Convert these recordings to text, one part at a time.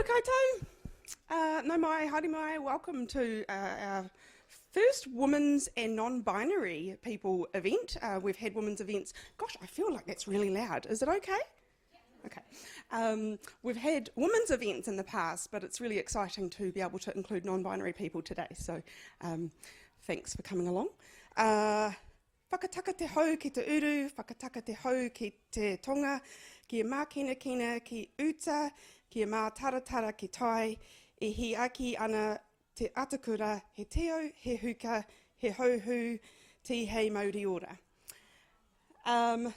koutou, no mai, haere mai, welcome to our first women's and non-binary people event. We've had women's events, gosh, I feel like that's really loud. Is it okay? Okay. We've had women's events in the past, but it's really exciting to be able to include non-binary people today, so thanks for coming along. Whakataka te hau ki te uru, whakataka te hau ki te tonga, kia mākina kina ki uta, kia mā taratara ki tai, e hi aki ana te atakura, he teo, he huka, he hauhu, ti hei Māori ora.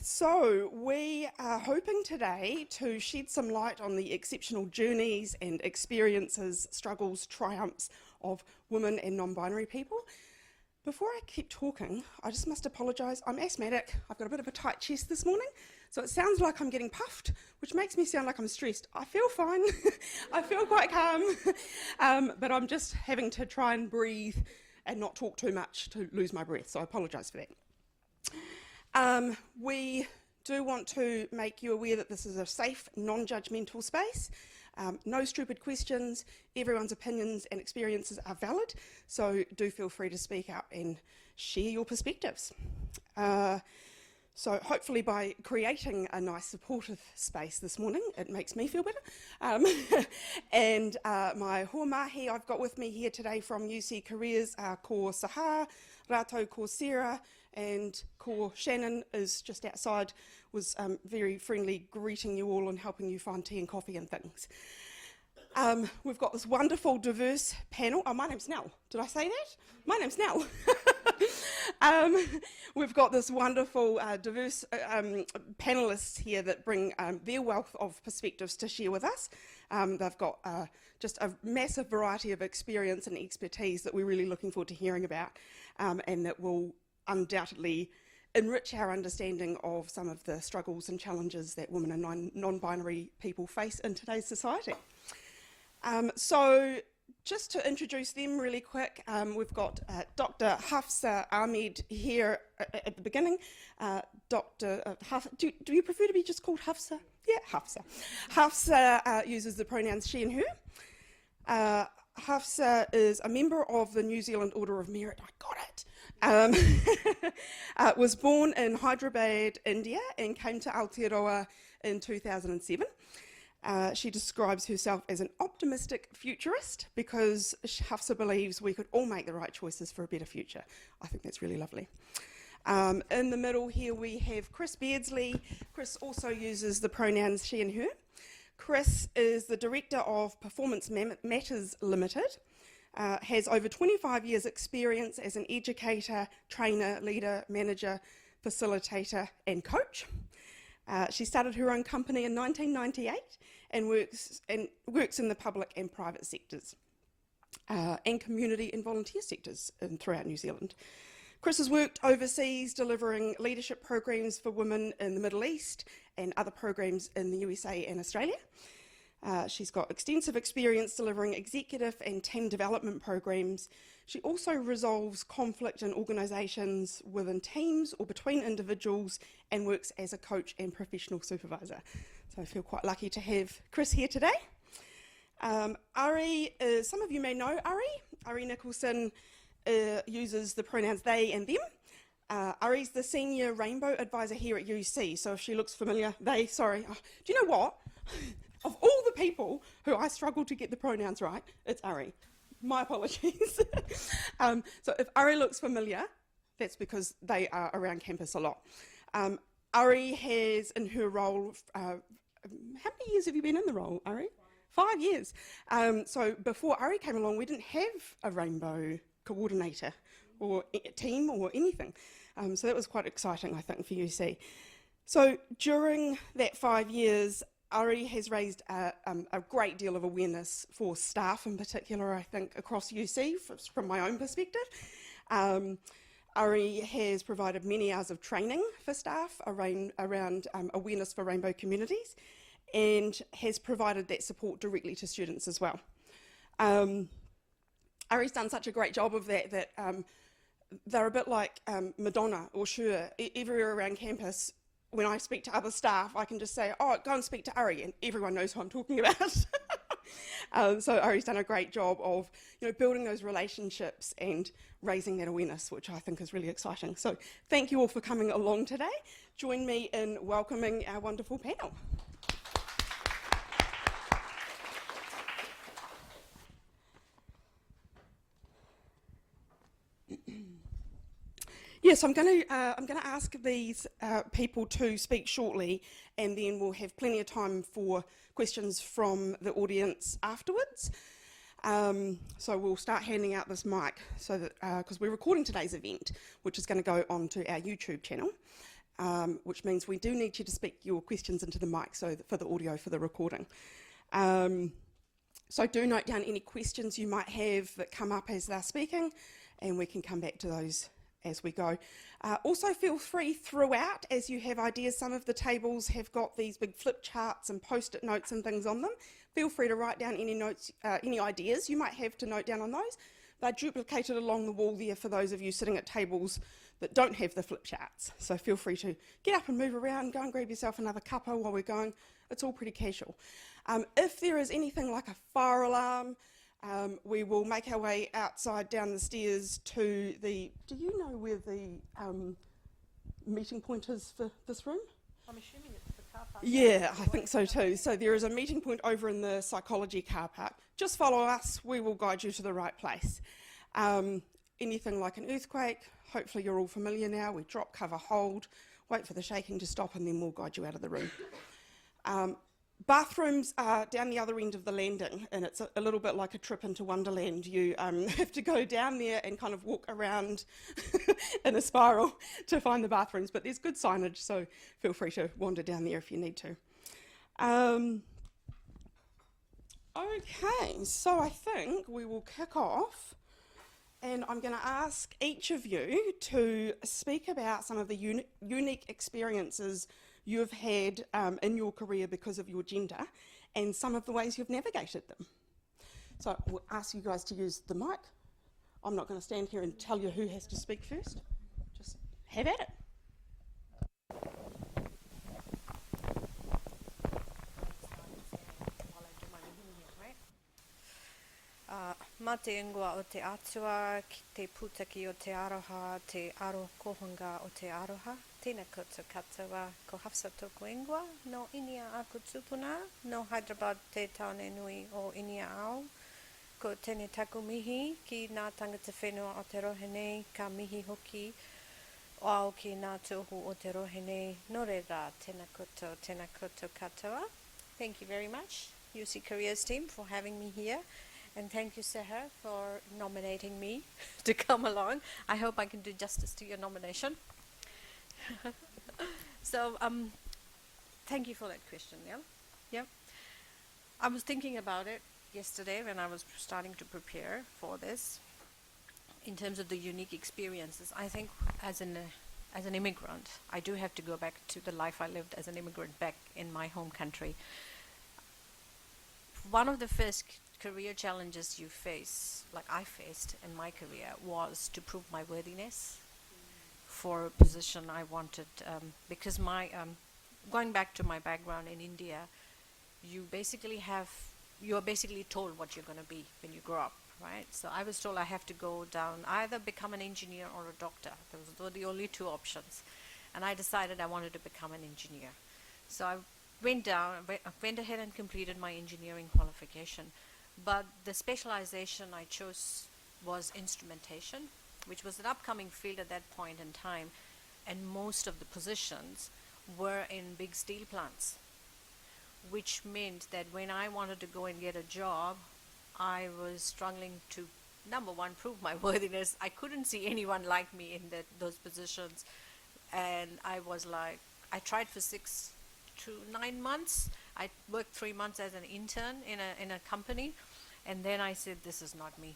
So we are hoping today to shed some light on the exceptional journeys and experiences, struggles, triumphs of women and non-binary people. Before I keep talking, I just must apologise. I'm asthmatic. I've got a bit of a tight chest this morning, so it sounds like I'm getting puffed, which makes me sound like I'm stressed. I feel fine. I feel quite calm, but I'm just having to try and breathe and not talk too much to lose my breath, so I apologise for that. We do want to make you aware that this is a safe, non-judgmental space. No stupid questions, everyone's opinions and experiences are valid, so do feel free to speak up and share your perspectives. So hopefully by creating a nice supportive space this morning, it makes me feel better. And my huamahi I've got with me here today from UC Careers are ko Sahar, Rātou ko Sarah, and ko Shannon is just outside, was very friendly greeting you all and helping you find tea and coffee and things. We've got this wonderful diverse panel. Oh, my name's Nell. Did I say that? My name's Nell. We've got this wonderful diverse panellists here that bring their wealth of perspectives to share with us. They've got just a massive variety of experience and expertise that we're really looking forward to hearing about, and that will undoubtedly enrich our understanding of some of the struggles and challenges that women and non-binary people face in today's society. So just to introduce them really quick, we've got Dr. Hafsa Ahmed here at the beginning. Dr. Do you prefer to be just called Hafsa? Yeah, Hafsa. Hafsa uses the pronouns she and her. Hafsa is a member of the New Zealand Order of Merit. I got it. Was born in Hyderabad, India, and came to Aotearoa in 2007. She describes herself as an optimistic futurist because Hafsa believes we could all make the right choices for a better future. I think that's really lovely. In the middle here we have Chris Beardsley. Chris also uses the pronouns she and her. Chris is the Director of Performance Matters Limited, has over 25 years experience as an educator, trainer, leader, manager, facilitator and coach. She started her own company in 1998 and works in the public and private sectors and community and volunteer sectors throughout New Zealand. Chris has worked overseas delivering leadership programs for women in the Middle East and other programs in the USA and Australia. She's got extensive experience delivering executive and team development programs. She also resolves conflict in organisations within teams or between individuals and works as a coach and professional supervisor. So I feel quite lucky to have Chris here today. Ari, some of you may know Ari. Ari Nicholson uses the pronouns they and them. Ari's the Senior Rainbow Advisor here at UC, so if she looks familiar, they, sorry. Oh, do you know what? Of all the people who I struggle to get the pronouns right, it's Ari. My apologies. So if Ari looks familiar, that's because they are around campus a lot. Ari has in her role, how many years have you been in the role, Ari? 5 years. So before Ari came along, we didn't have a rainbow coordinator or team or anything. So that was quite exciting, I think, for UC. So during that 5 years, Ari has raised a great deal of awareness for staff in particular, I think, across UC from my own perspective. Ari has provided many hours of training for staff around awareness for rainbow communities and has provided that support directly to students as well. Ari's done such a great job of that they're a bit like Madonna or Cher. Everywhere around campus, when I speak to other staff, I can just say, oh, go and speak to Ari, and everyone knows who I'm talking about. So Ari's done a great job of, building those relationships and raising that awareness, which I think is really exciting. So thank you all for coming along today. Join me in welcoming our wonderful panel. Yes, I'm going to ask these people to speak shortly, and then we'll have plenty of time for questions from the audience afterwards. So we'll start handing out this mic, so that because we're recording today's event, which is going to go onto our YouTube channel, which means we do need you to speak your questions into the mic, so for the audio for the recording. So do note down any questions you might have that come up as they're speaking, and we can come back to those as we go. Also feel free throughout, as you have ideas. Some of the tables have got these big flip charts and post-it notes and things on them. Feel free to write down any notes, any ideas you might have to note down on those. They're duplicated along the wall there for those of you sitting at tables that don't have the flip charts. So feel free to get up and move around, go and grab yourself another cuppa while we're going. It's all pretty casual. If there is anything like a fire alarm, we will make our way outside down the stairs to the... Do you know where the meeting point is for this room? I'm assuming it's the car park. Yeah, I think so too. So there is a meeting point over in the psychology car park. Just follow us, we will guide you to the right place. Anything like an earthquake, hopefully you're all familiar now. We drop, cover, hold, wait for the shaking to stop, and then we'll guide you out of the room. Bathrooms are down the other end of the landing, and it's a little bit like a trip into Wonderland. You have to go down there and kind of walk around in a spiral to find the bathrooms, but there's good signage, so feel free to wander down there if you need to. Okay, so I think we will kick off, and I'm going to ask each of you to speak about some of the unique experiences you've had in your career because of your gender, and some of the ways you've navigated them. So we'll ask you guys to use the mic. I'm not going to stand here and tell you who has to speak first. Just have at it. Mā te ingoa o te atua, ki te pūtaki o te aroha, te aro kohanga o te aroha. Tēnā koutou katoa, ko hafsa tōku ingoa, no inia aku tupuna, no Hyderabad te taone nui o inia ao. Ko tēnei taku mihi ki nā tangata whenua o te rohe nei, ka mihi hoki o ao ki nā tūhu o te rohe nei. Nō reira, tēnā koutou katoa. Thank you very much, UC Careers team, for having me here. And thank you, Seher, for nominating me to come along. I hope I can do justice to your nomination. So, thank you for that question, Neil. Yeah. I was thinking about it yesterday when I was starting to prepare for this. In terms of the unique experiences, I think as an immigrant, I do have to go back to the life I lived as an immigrant back in my home country. One of the first career challenges you face, like I faced in my career, was to prove my worthiness for a position I wanted, because going back to my background in India, you're basically told what you're going to be when you grow up, right? So I was told I have to go down, either become an engineer or a doctor. Those were the only two options. And I decided I wanted to become an engineer. So I went ahead and completed my engineering qualification. But the specialization I chose was instrumentation, which was an upcoming field at that point in time, and most of the positions were in big steel plants, which meant that when I wanted to go and get a job, I was struggling to, number one, prove my worthiness. I couldn't see anyone like me in those positions, and I was like, I tried for 6 to 9 months. I worked 3 months as an intern in a company, and then I said, this is not me.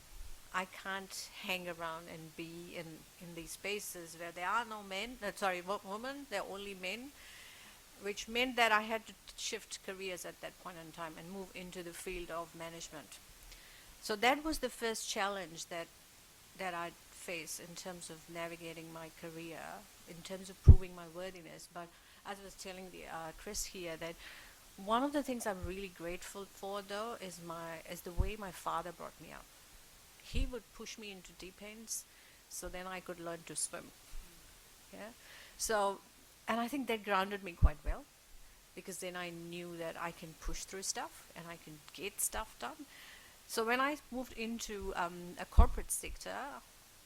I can't hang around and be in these spaces where there are no men, women, there are only men, which meant that I had to shift careers at that point in time and move into the field of management. So that was the first challenge that I'd face in terms of navigating my career, in terms of proving my worthiness. But as I was telling Chris here, that One of the things I'm really grateful for, though, is the way my father brought me up. He would push me into deep ends, so then I could learn to swim. Yeah. So, and I think that grounded me quite well, because then I knew that I can push through stuff and I can get stuff done. So when I moved into a corporate sector,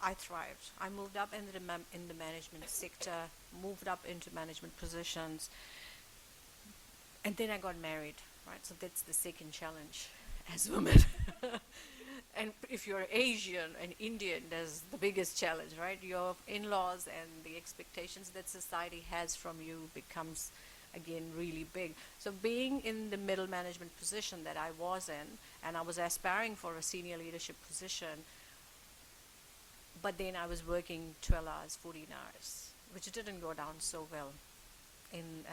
I thrived. I moved up into in the management sector, moved up into management positions, and then I got married. Right, so that's the second challenge as women. And if you're Asian and Indian, there's the biggest challenge, right? Your in-laws and the expectations that society has from you becomes, again, really big. So being in the middle management position that I was in, and I was aspiring for a senior leadership position, but then I was working 12 hours, 14 hours, which didn't go down so well in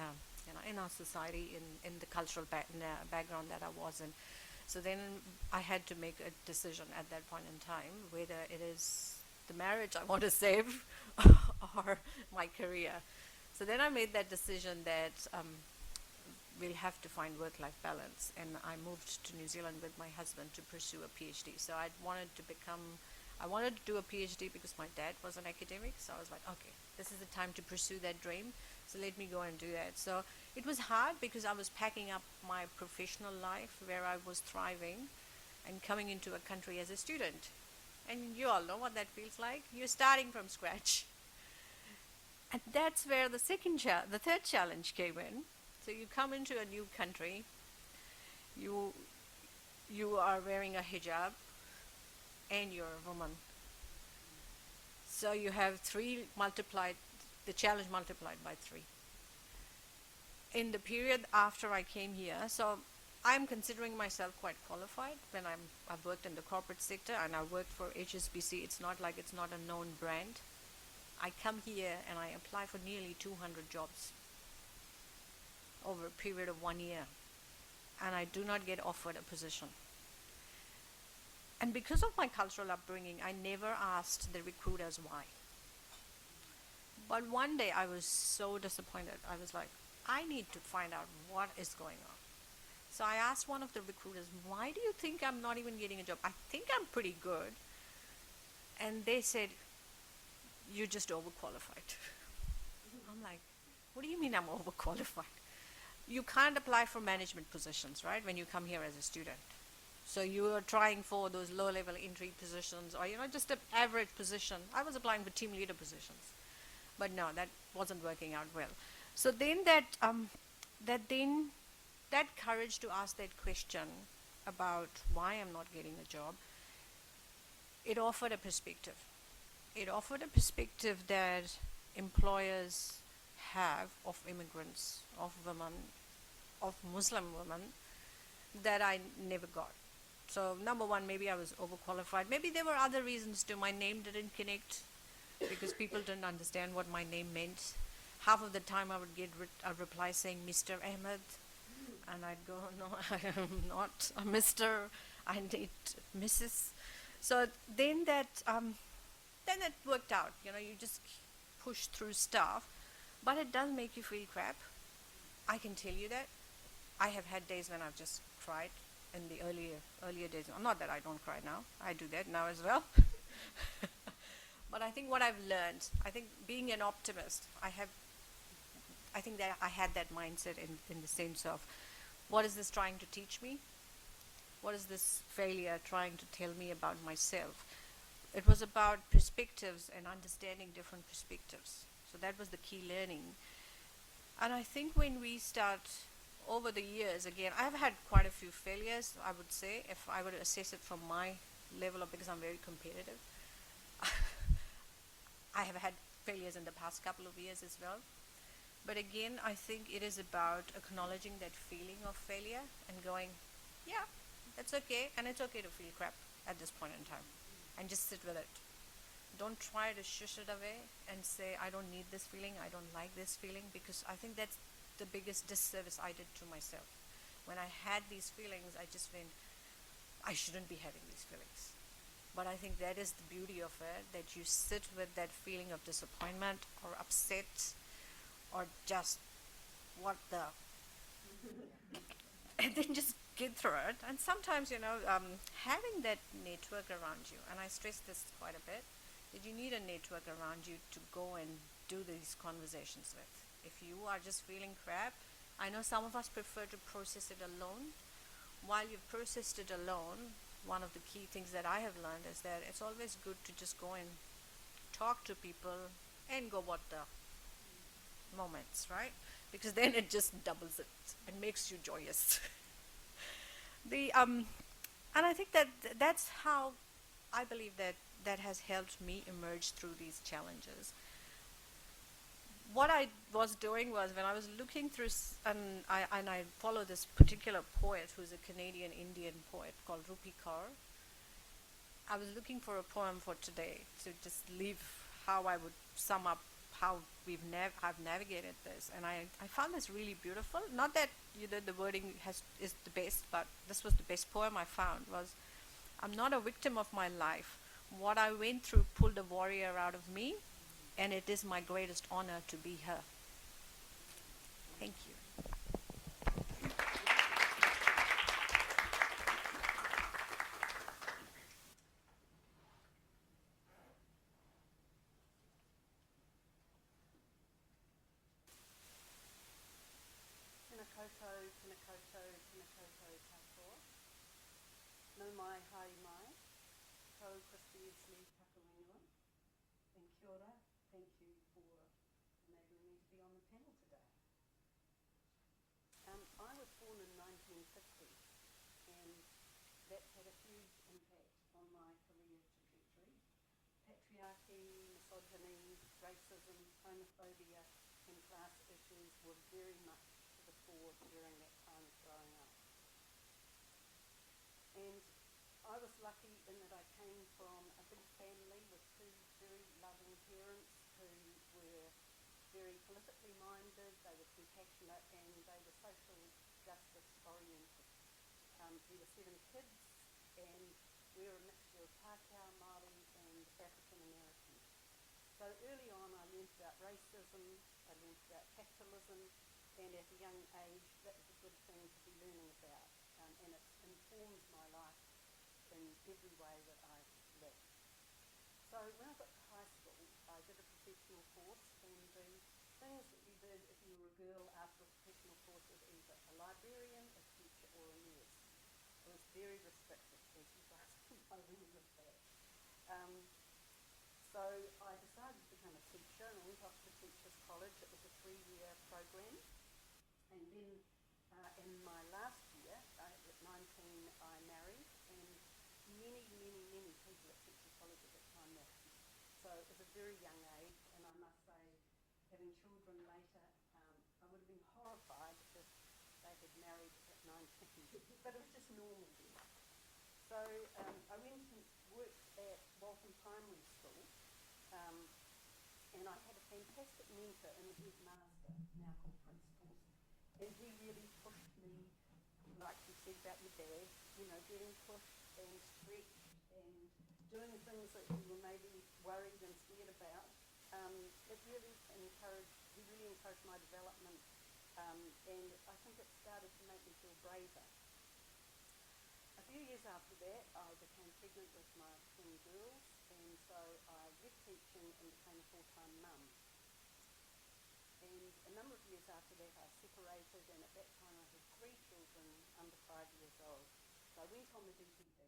in our society, in the cultural background that I was in. So then I had to make a decision at that point in time whether it is the marriage I want to save or my career. So then I made that decision that we'll have to find work-life balance, and I moved to New Zealand with my husband to pursue a PhD. So I wanted to do a PhD because my dad was an academic, so I was like, okay, this is the time to pursue that dream, so let me go and do that. So it was hard because I was packing up my professional life where I was thriving and coming into a country as a student. And you all know what that feels like. You're starting from scratch. And that's where the third challenge came in. So you come into a new country, you you are wearing a hijab, and you're a woman. So you have the challenge multiplied by three. In the period after I came here, so I'm considering myself quite qualified I've worked in the corporate sector and I worked for HSBC. It's not like it's not a known brand. I come here and I apply for nearly 200 jobs over a period of 1 year, and I do not get offered a position. And because of my cultural upbringing, I never asked the recruiters why. But one day I was so disappointed. I was like, I need to find out what is going on. So I asked one of the recruiters, why do you think I'm not even getting a job? I think I'm pretty good. And they said, you're just overqualified. I'm like, what do you mean I'm overqualified? You can't apply for management positions, right, when you come here as a student. So you are trying for those low-level entry positions or, just an average position. I was applying for team leader positions. But no, that wasn't working out well. So then that courage to ask that question about why I'm not getting a job, it offered a perspective. It offered a perspective that employers have of immigrants, of women, of Muslim women, that I never got. So number one, maybe I was overqualified. Maybe there were other reasons too. My name didn't connect because people didn't understand what my name meant. Half of the time I would get a reply saying Mr. Ahmed, and I'd go, no, I am not a Mr. I need Mrs. So then that worked out. You just push through stuff, but it does make you feel crap. I can tell you that. I have had days when I've just cried in the earlier days. Not that I don't cry now. I do that now as well. But I think what I've learned, I think being an optimist, I think that I had that mindset in the sense of, what is this trying to teach me? What is this failure trying to tell me about myself? It was about perspectives and understanding different perspectives. So that was the key learning. And I think when we start over the years, again, I've had quite a few failures, I would say, if I were to assess it from my level of, because I'm very competitive. I have had failures in the past couple of years as well. But again, I think it is about acknowledging that feeling of failure and going, yeah, that's okay. And it's okay to feel crap at this point in time. And just sit with it. Don't try to shush it away and say, I don't need this feeling, I don't like this feeling, because I think that's the biggest disservice I did to myself. When I had these feelings, I just went, I shouldn't be having these feelings. But I think that is the beauty of it, that you sit with that feeling of disappointment or upset or just what the, and then just get through it. And sometimes, having that network around you, and I stress this quite a bit, that you need a network around you to go and do these conversations with. If you are just feeling crap, I know some of us prefer to process it alone. While you've processed it alone, one of the key things that I have learned is that it's always good to just go and talk to people and go what the moments, right? Because then it just doubles it and makes you joyous. the And I think that that's how I believe that that has helped me emerge through these challenges. What I was doing was when I was looking through, and I follow this particular poet who's a Canadian Indian poet called Rupi Kaur. I was looking for a poem for today to just leave how I would sum up how I've navigated this, and I found this really beautiful. Not that the wording is the best, but this was the best poem I found. Was I'm not a victim of my life. What I went through pulled a warrior out of me, and it is my greatest honor to be her. Thank you. Tēnā koutou, tēnā koutou, tēnā koutou katoa. No mai, hai mai. Ko Christy Esley Takawenua. And kia ora, thank you for enabling me to be on the panel today. I was born in 1950, and that's had a huge impact on my career trajectory. Patriarchy, misogyny, racism, homophobia, and class issues were very much to the fore during that time of growing up. And I was lucky in that I came from a big family with two very loving parents who were very politically minded, they were compassionate, and they were social justice oriented. We were 7 kids, and we were a mixture of Pākehā, Māori, and African American. So early on I learned about racism, I learned about capitalism, and at a young age that was a good thing to be learning about, and it's informed my life in every way that I've lived. So when I got to high school, I did a professional course, and the things that you did if you were a girl after a professional course was either a librarian, a teacher, or a nurse. It was very restricted, as you guys know with that. So I decided to become a teacher and I went off to Teachers College. It was a 3-year program. And then in my last year, at 19, I married, and many, many, many people at Teachers College at that time married. So it was a very young age, and I must say, having children later, I would have been horrified if they had married at 19, but it was just normal then. So I went and worked at Walton Primary School, and I had a fantastic mentor in the headmaster, now called Principals, and he really pushed me, like you said about your dad, getting pushed and stretched and doing things that you were maybe worried and scared about. He really encouraged my development, and I think it started to make me feel braver. A few years after that, I became pregnant with my twin girls, and so I left teaching and became a full-time mum. And a number of years after that, I separated, and at that time I had 3 children under 5 years old. So I went on the DPD,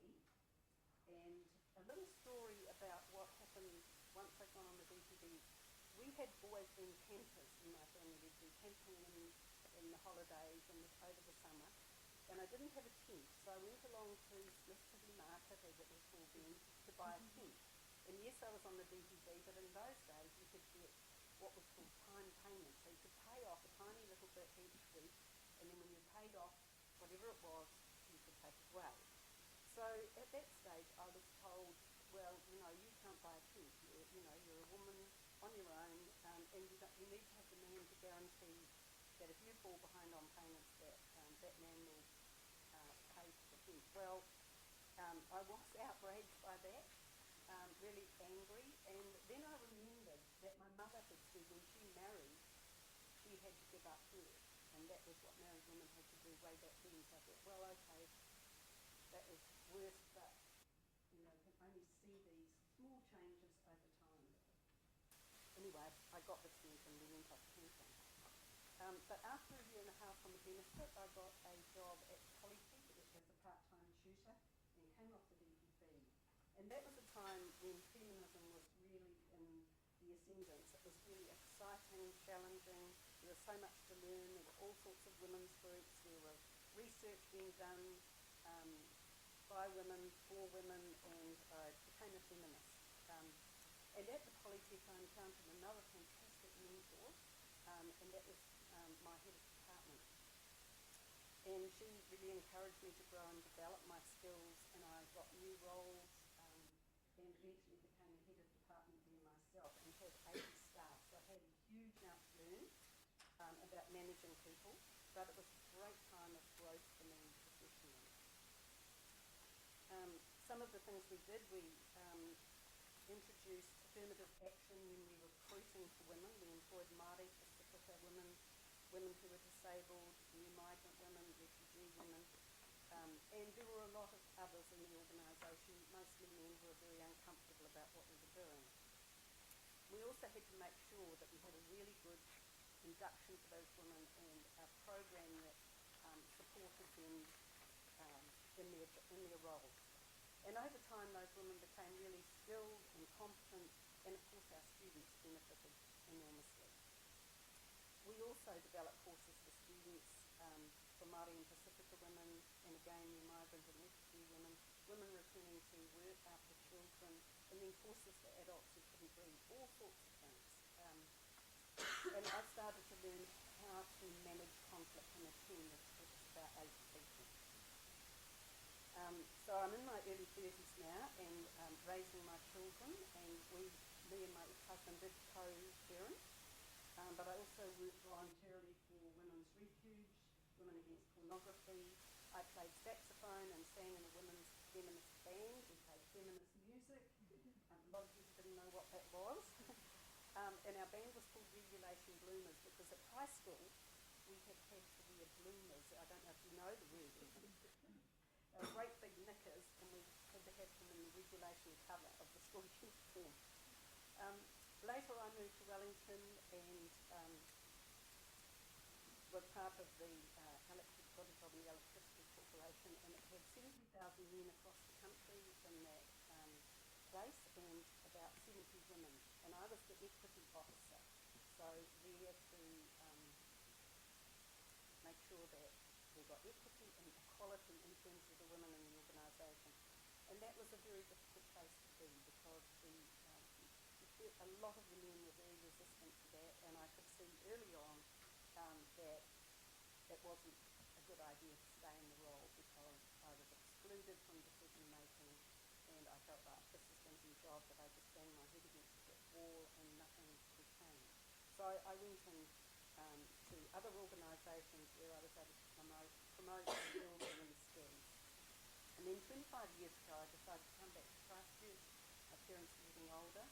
and a little story about what happened once I'd gone on the DPD. We had always been campers in my family. We'd do camping in the holidays and over the summer. And I didn't have a tent, so I went along to Smith City Market, as it was called then, to buy a tent. And yes, I was on the DPD, but in those days you could get what was called time payments. So you could pay off a tiny little bit each week, and then when you paid off whatever it was, you could take it away. So at that stage I was told, well, you can't buy a tent. You're a woman on your own, and you need to have the man to guarantee that if you fall behind on payments, that man will pay for the tent. Well, I was outraged by that, really angry, and then I remembered that my mother had said when she married, she had to give up hers, and that was what married women had to do way back then. So I thought, well, okay, that was worse, but you know, you can only see these small changes over time. Anyway, I got this and we went off camping. But after a year and a half on the benefit, I got a job at Polytech as a part-time tutor and came off the DPB. And that was a time when feminism was really in the ascendance. It was really exciting, challenging. There was so much to learn. There were all sorts of women's groups. There were research being done by women, for women, and I became a feminist. And at the Polytech, I encountered another fantastic mentor, and that was my head of department. And she really encouraged me to grow and develop my skills, and I got new roles, and eventually became a head of department there myself and had 80 staff. So I had a huge amount to learn about managing people, but it was a great time of growth for me professionally. Some of the things we did, we introduced affirmative action when we were recruiting for women. We employed Māori Pacifica women, women who were disabled, new migrant women, refugee women, and there were a lot of others in the organisation, mostly men who were very uncomfortable about what we were doing. We also had to make sure that we had a really good induction for those women and a program that supported them in their roles. And over time, those women became really skilled and competent, and of course our students benefited enormously. We also developed courses for students, for Māori and Pacifica women, and again new migrant and refugee women, women returning to work after children, and then courses for adults who couldn't read, all sorts of things. And I started to learn how to manage conflict in a team of about 8 people. So I'm in my early 30s now and raising my children, and me and my ex-husband did co-parent, but I also work voluntarily for Women's Refuge, Women Against Pornography. I played saxophone and sang in a women's feminist band. We played feminist music. A lot of people didn't know what that was. And our band was called Regulation Bloomers because at high school we had to wear bloomers. I don't know if you know the word even. They were great big knickers, and we had to have them in the regulation colour of the school uniform. Later I moved to Wellington and was part of the Electricity Corporation, and it had 70,000 men across the country in that place and about 70 women. And I was the equity officer, so there to make sure that we got equity and equality in terms of the women in the organisation. And that was a very difficult place to be because a lot of the men were very resistant to that, and I could see early on that it wasn't a good idea to stay in the role because I was excluded from decision making, and I felt like this is going to be a job that I just bang my head against the wall and nothing could change. So I went in to other organisations where I was able to promote and build women's skills. And then 25 years ago I decided to come back to Christchurch. My parents were getting older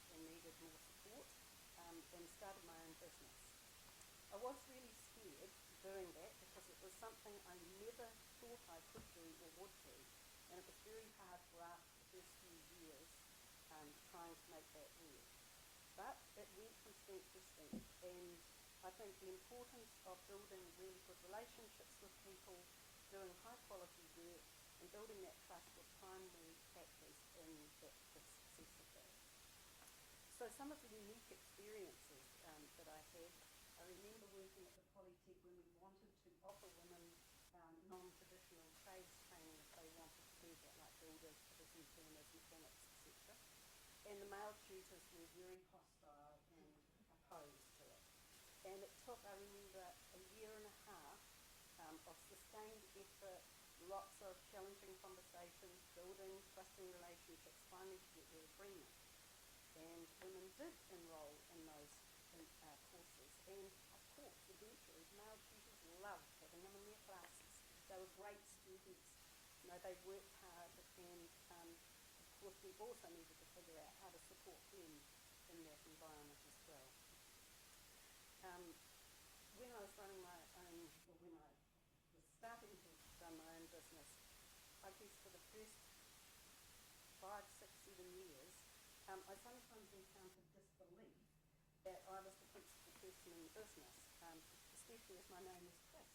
and needed more support, and started my own business. I was really scared doing that because it was something I never thought I could do or would do, and it was very hard for after the first few years trying to make that work. But it went from strength to strength, and I think the importance of building really good relationships with people, doing high quality work, and building that trust was primary factors in the success of that. So some of the unique experiences that I had, I remember working at the Polytech when we wanted to offer women non-traditional trades training if they wanted to do that, like builders, fitters, turners, mechanics, etc. And the male tutors were very hostile and opposed to it. And it took, I remember, a year and a half of sustained effort, lots of challenging conversations, building trusting relationships, finally to get their agreement. And women did enrol in those courses. And of course, eventually, male tutors loved having them in their classes. They were great students. You know, they worked hard, and of course, we also needed to figure out how to support them in that environment as well. When I was running my own years, I sometimes encountered disbelief that I was the principal person in the business, especially as my name was Chris.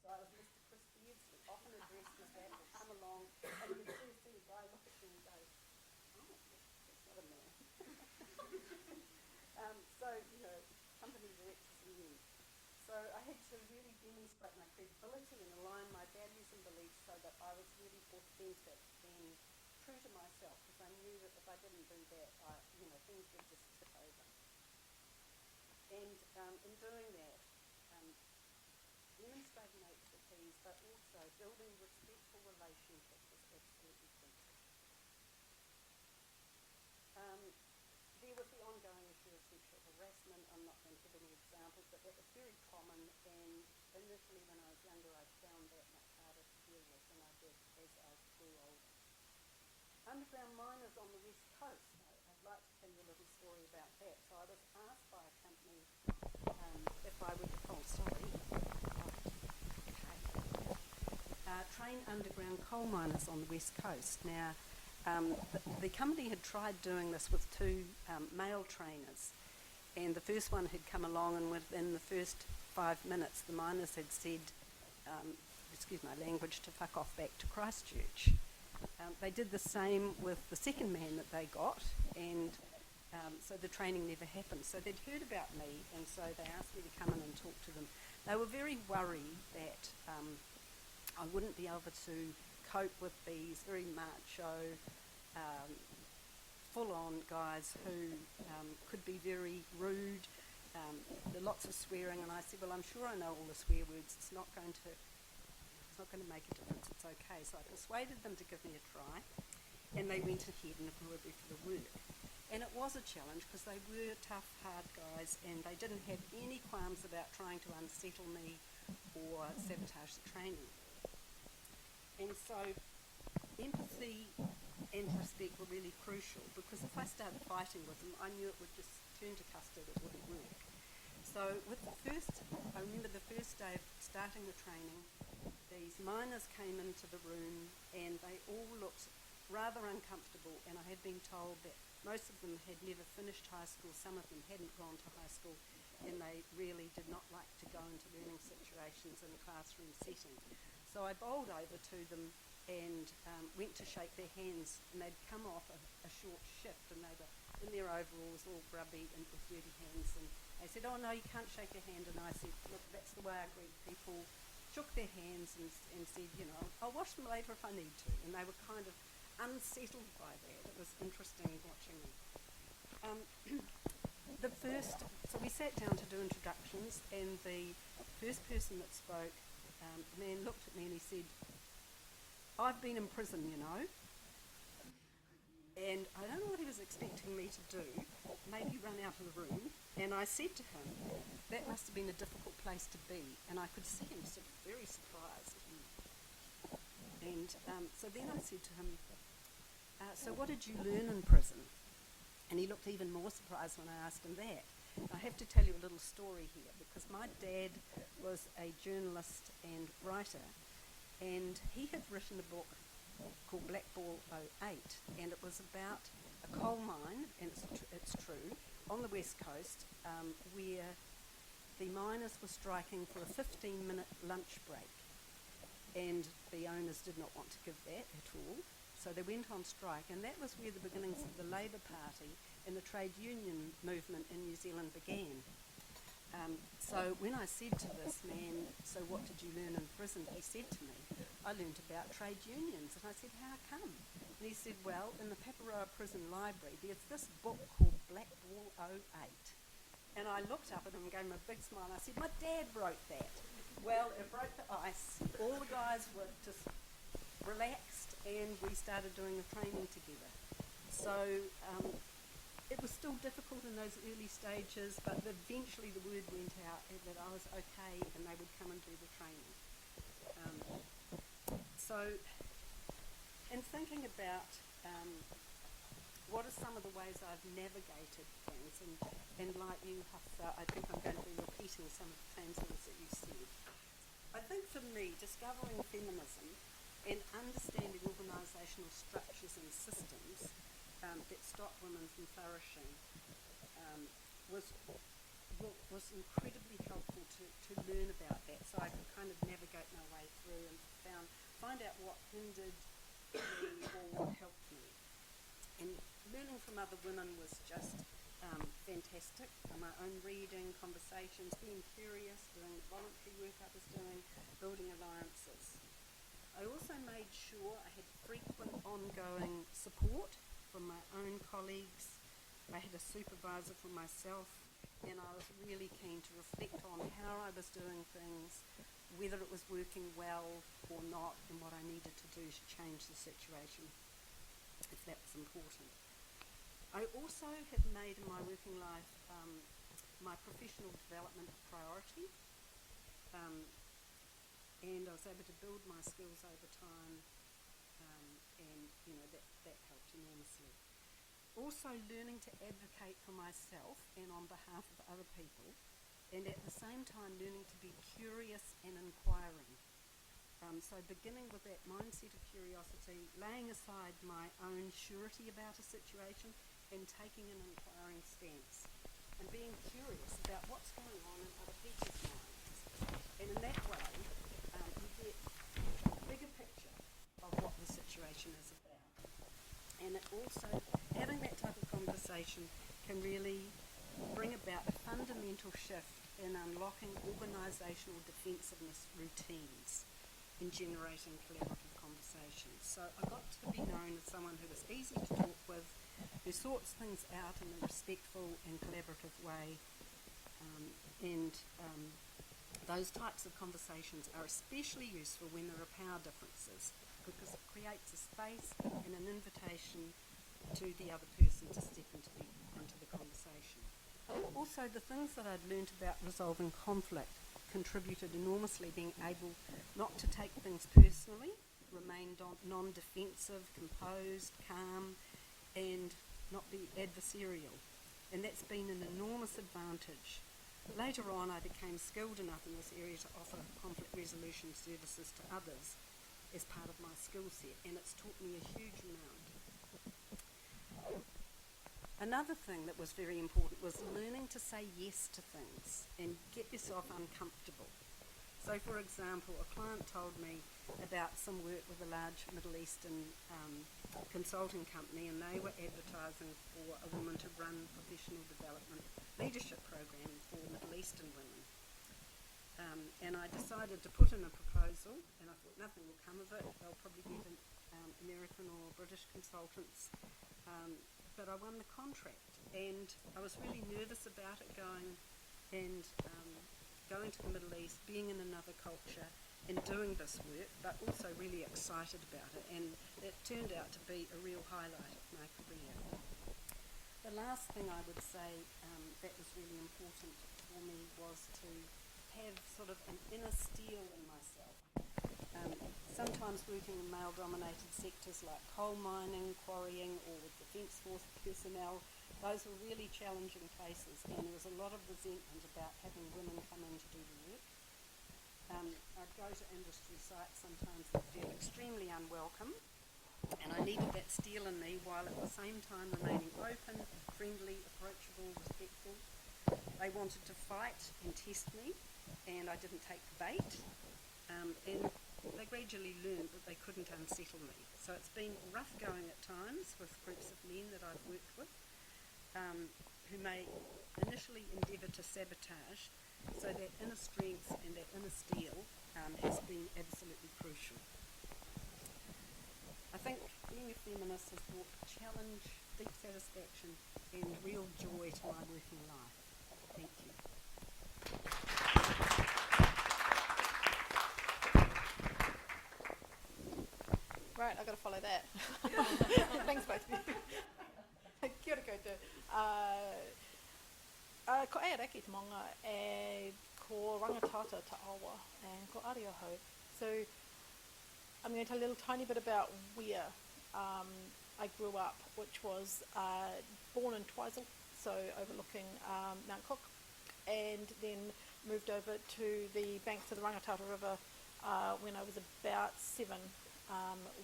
So I was Mr. Chris Beardsley, often addressed as that, would come along, and you'd first see a guy look at me and go, oh, that's not a man. So, company directors and men. So I had to really demonstrate my credibility and align my values and beliefs so that I was really authentic and true to myself, because I knew that if I didn't do that, things would just tip over. And in doing that, demonstrating expertise, but also building respectful relationships was absolutely crucial. There was the ongoing issue of sexual harassment. I'm not going to give any examples, but that was very common, and initially when I was younger I found that much harder to deal with than I did as I grew older. Underground miners on the west coast, I'd like to tell you a little story about that. So I was asked by a company if I would, train underground coal miners on the west coast. Now, the company had tried doing this with two male trainers, and the first one had come along, and within the first 5 minutes the miners had said, excuse my language, to fuck off back to Christchurch. They did the same with the second man that they got, and so the training never happened. So they'd heard about me, and so they asked me to come in and talk to them. They were very worried that I wouldn't be able to cope with these very macho, full-on guys who could be very rude. There are lots of swearing, and I said, well, I'm sure I know all the swear words. It's not going to make a difference. It's okay. So I persuaded them to give me a try, and they went ahead and employed me for the work. And it was a challenge because they were tough, hard guys, and they didn't have any qualms about trying to unsettle me or sabotage the training. And so empathy and respect were really crucial, because if I started fighting with them, I knew it would just turn to custard. It wouldn't work. So I remember the first day of starting the training, these miners came into the room and they all looked rather uncomfortable, and I had been told that most of them had never finished high school, some of them hadn't gone to high school, and they really did not like to go into learning situations in a classroom setting. So I bowled over to them and went to shake their hands, and they'd come off a short shift, and they were in their overalls, all grubby and with dirty hands, and they said, oh no, you can't shake your hand. And I said, look, that's the way I greet people. Shook their hands and said, I'll wash them later if I need to. And they were kind of unsettled by that. It was interesting watching them. So we sat down to do introductions, and the first person that spoke, the man looked at me and he said, I've been in prison, And I don't know what he was expecting me to do, maybe run out of the room. And I said to him, that must have been a difficult place to be. And I could see him sort of very surprised. And so then I said to him, so what did you learn in prison? And he looked even more surprised when I asked him that. I have to tell you a little story here, because my dad was a journalist and writer, and he had written a book called Black Ball 08, and it was about a coal mine, and it's true, on the west coast, where the miners were striking for a 15-minute lunch break, and the owners did not want to give that at all, so they went on strike, and that was where the beginnings of the Labour Party and the trade union movement in New Zealand began. So when I said to this man, so what did you learn in prison? He said to me, I learned about trade unions. And I said, how come? And he said, well, in the Paparoa Prison Library, there's this book called Black Ball 08. And I looked up at him and gave him a big smile. I said, my dad wrote that. Well, it broke the ice. All the guys were just relaxed, and we started doing the training together. So it was still difficult in those early stages, but eventually the word went out that I was okay, and they would come and do the training. So in thinking about what are some of the ways I've navigated things, and like you, Hafsa, I think I'm going to be repeating some of the same things that you said. I think for me, discovering feminism and understanding organisational structures and systems was incredibly helpful to learn about that, so I could kind of navigate my way through and find out what hindered me or what helped me. And learning from other women was just fantastic. My own reading, conversations, being curious, doing the voluntary work I was doing, building alliances. I also made sure I had frequent ongoing support from my own colleagues. I had a supervisor for myself, and I was really keen to reflect on how I was doing things, whether it was working well or not, and what I needed to do to change the situation, if that was important. I also have made in my working life my professional development a priority, and I was able to build my skills over time, and that helped enormously. Also learning to advocate for myself and on behalf of other people, and at the same time learning to be curious and inquiring. So beginning with that mindset of curiosity, laying aside my own surety about a situation and taking an inquiring stance and being curious about what's going on in other people's minds. And in that way, you get a bigger picture of what the situation is about. And it also, having that type of conversation can really bring about a fundamental shift in unlocking organisational defensiveness routines in generating collaborative conversations. So I got to be known as someone who was easy to talk with, who sorts things out in a respectful and collaborative way, and those types of conversations are especially useful when there are power differences, because it creates a space and an invitation to the other person to step into the conversation. Also, the things that I'd learnt about resolving conflict contributed enormously, being able not to take things personally, remain non-defensive, composed, calm, and not be adversarial. And that's been an enormous advantage. Later on, I became skilled enough in this area to offer conflict resolution services to others as part of my skill set, and it's taught me a huge amount. Another thing that was very important was learning to say yes to things and get yourself uncomfortable. So, for example, a client told me about some work with a large Middle Eastern consulting company, and they were advertising for a woman to run professional development leadership program for Middle Eastern women. And I decided to put in a proposal, and I thought nothing will come of it. They'll probably get American or British consultants. But I won the contract, and I was really nervous about it, going to the Middle East, being in another culture, and doing this work, but also really excited about it, and it turned out to be a real highlight of my career. The last thing I would say that was really important for me was to have sort of an inner steel in myself. Sometimes working in male-dominated sectors like coal mining, quarrying, or with Defence Force personnel, those were really challenging places, and there was a lot of resentment about having women come in to do the work. I'd go to industry sites sometimes and feel extremely unwelcome, and I needed that steel in me while at the same time remaining open, friendly, approachable, respectful. They wanted to fight and test me, and I didn't take the bait. And they gradually learned that they couldn't unsettle me. So it's been rough going at times with groups of men that I've worked with, who may initially endeavour to sabotage. So that inner strength and that inner steel has been absolutely crucial. I think being a feminist has brought challenge, deep satisfaction, and real joy to my working life. Thank you. Right, I've got to follow that. Thanks both of you. Kia ora koutou. Ko e raki te maunga e ko rangatata ta awa and ko ari ahau. So I'm going to tell a little tiny bit about where I grew up, which was born in Twizel, so overlooking Mount Cook, and then moved over to the banks of the Rangatata River when I was about 7,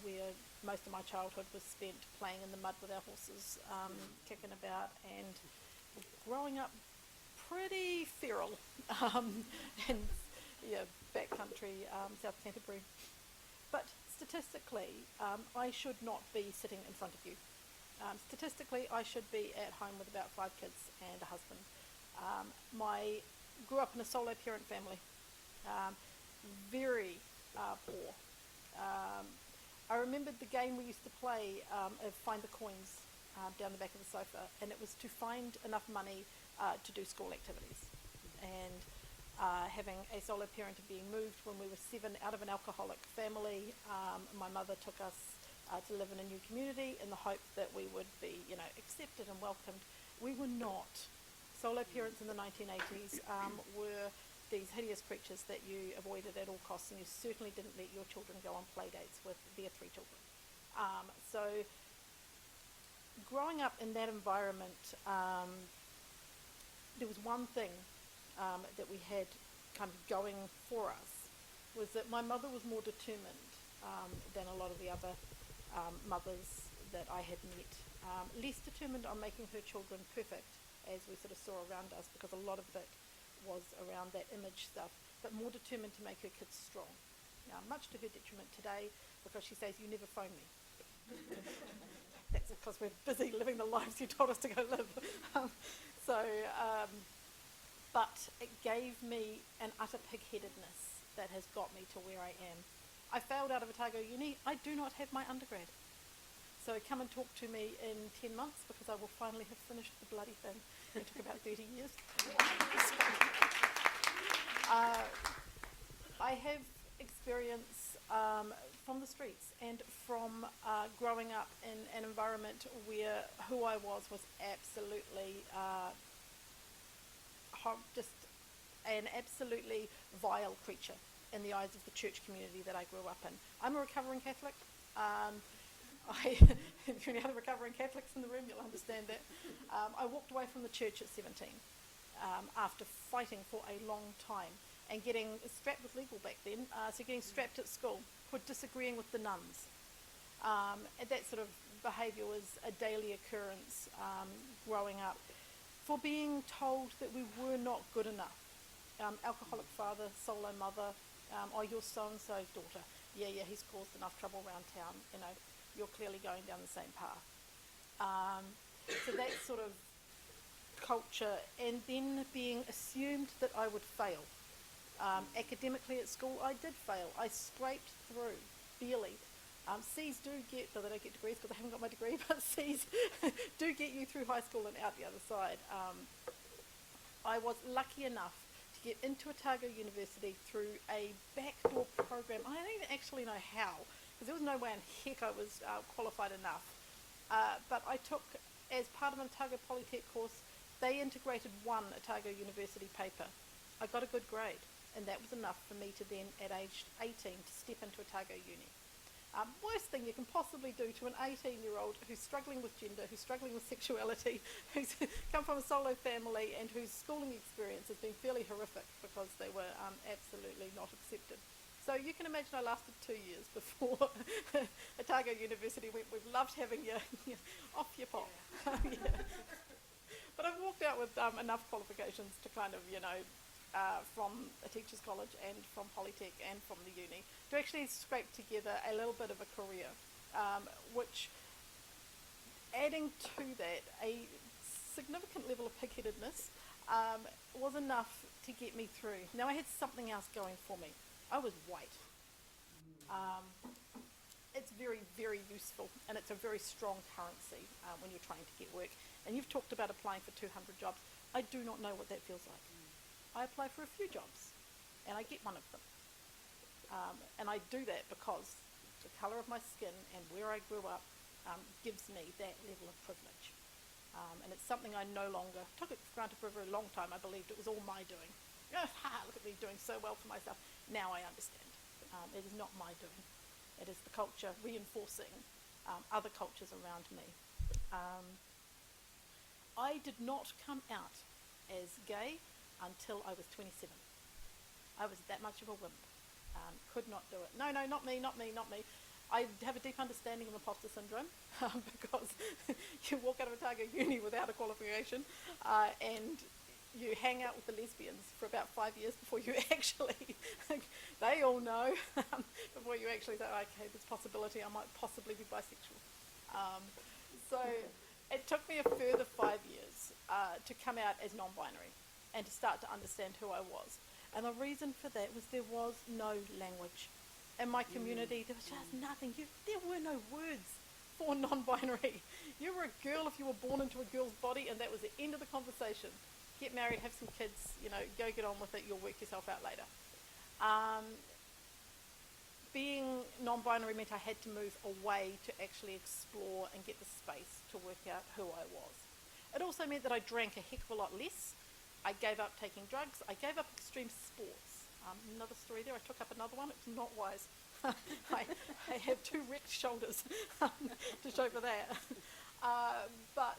where most of my childhood was spent playing in the mud with our horses, kicking about, and growing up pretty feral in backcountry South Canterbury. But statistically, I should not be sitting in front of you. Statistically, I should be at home with about 5 kids and a husband. Grew up in a solo parent family, very poor. I remembered the game we used to play of Find the Coins down the back of the sofa, and it was to find enough money to do school activities. And having a solo parent and being moved when we were 7 out of an alcoholic family, my mother took us to live in a new community in the hope that we would be, accepted and welcomed. We were not. Solo parents in the 1980s were these hideous creatures that you avoided at all costs, and you certainly didn't let your children go on play dates with their 3 children. So growing up in that environment, there was one thing that we had kind of going for us, was that my mother was more determined than a lot of the other mothers that I had met. Less determined on making her children perfect, as we sort of saw around us, because a lot of it was around that image stuff, but more determined to make her kids strong. Much to her detriment today, because she says, "You never phone me." That's because we're busy living the lives you told us to go live. But it gave me an utter pig-headedness that has got me to where I am. I failed out of Otago Uni. I do not have my undergrad. So come and talk to me in 10 months, because I will finally have finished the bloody thing. It took about 30 years. I have experience from the streets and from growing up in an environment where who I was absolutely just an absolutely vile creature in the eyes of the church community that I grew up in. I'm a recovering Catholic. If you're any other recovering Catholics in the room, you'll understand that. I walked away from the church at 17 after fighting for a long time and getting strapped with legal back then, so getting strapped at school for disagreeing with the nuns. And that sort of behaviour was a daily occurrence growing up, for being told that we were not good enough. Alcoholic father, solo mother, you're so-and-so's daughter. Yeah, he's caused enough trouble around town, you're clearly going down the same path. So that sort of culture, and then being assumed that I would fail. Academically at school, I did fail. I scraped through, barely. C's do get, though they don't get degrees because I haven't got my degree, but C's do get you through high school and out the other side. I was lucky enough to get into Otago University through a backdoor program. I don't even actually know how, because there was no way in heck I was qualified enough. But I took, as part of an Otago Polytech course, they integrated one Otago University paper. I got a good grade, and that was enough for me to then, at age 18, to step into Otago Uni. Worst thing you can possibly do to an 18-year-old who's struggling with gender, who's struggling with sexuality, who's come from a solo family, and whose schooling experience has been fairly horrific because they were absolutely not accepted. So you can imagine I lasted 2 years before Otago University went, "We've loved having you, off your pop." Yeah. But I've walked out with enough qualifications to kind of, from a teacher's college and from Polytech and from the uni, to actually scrape together a little bit of a career, which, adding to that a significant level of pig-headedness, was enough to get me through. Now I had something else going for me. I was white. It's very, very useful, and it's a very strong currency when you're trying to get work. And you've talked about applying for 200 jobs. I do not know what that feels like. I apply for a few jobs, and I get one of them. And I do that because the colour of my skin and where I grew up gives me that level of privilege. And it's something I no longer took it for granted for a very long time. I believed it was all my doing. Look at me doing so well for myself. Now I understand. It is not my doing. It is the culture reinforcing other cultures around me. I did not come out as gay until I was 27. I was that much of a wimp. Could not do it. No, not me. I have a deep understanding of imposter syndrome because you walk out of Otago Uni without a qualification, and you hang out with the lesbians for about 5 years before you actually, they all know, before you actually say, okay, there's possibility I might possibly be bisexual. So it took me a further 5 years to come out as non-binary and to start to understand who I was. And the reason for that was there was no language. In my community, there was just nothing. There were no words for non-binary. You were a girl if you were born into a girl's body, and that was the end of the conversation. Get married, have some kids, go get on with it, you'll work yourself out later. Being non-binary meant I had to move away to actually explore and get the space to work out who I was. It also meant that I drank a heck of a lot less. I gave up taking drugs. I gave up extreme sports. Another story there, I took up another one. It's not wise. I have 2 wrecked shoulders to show for that. But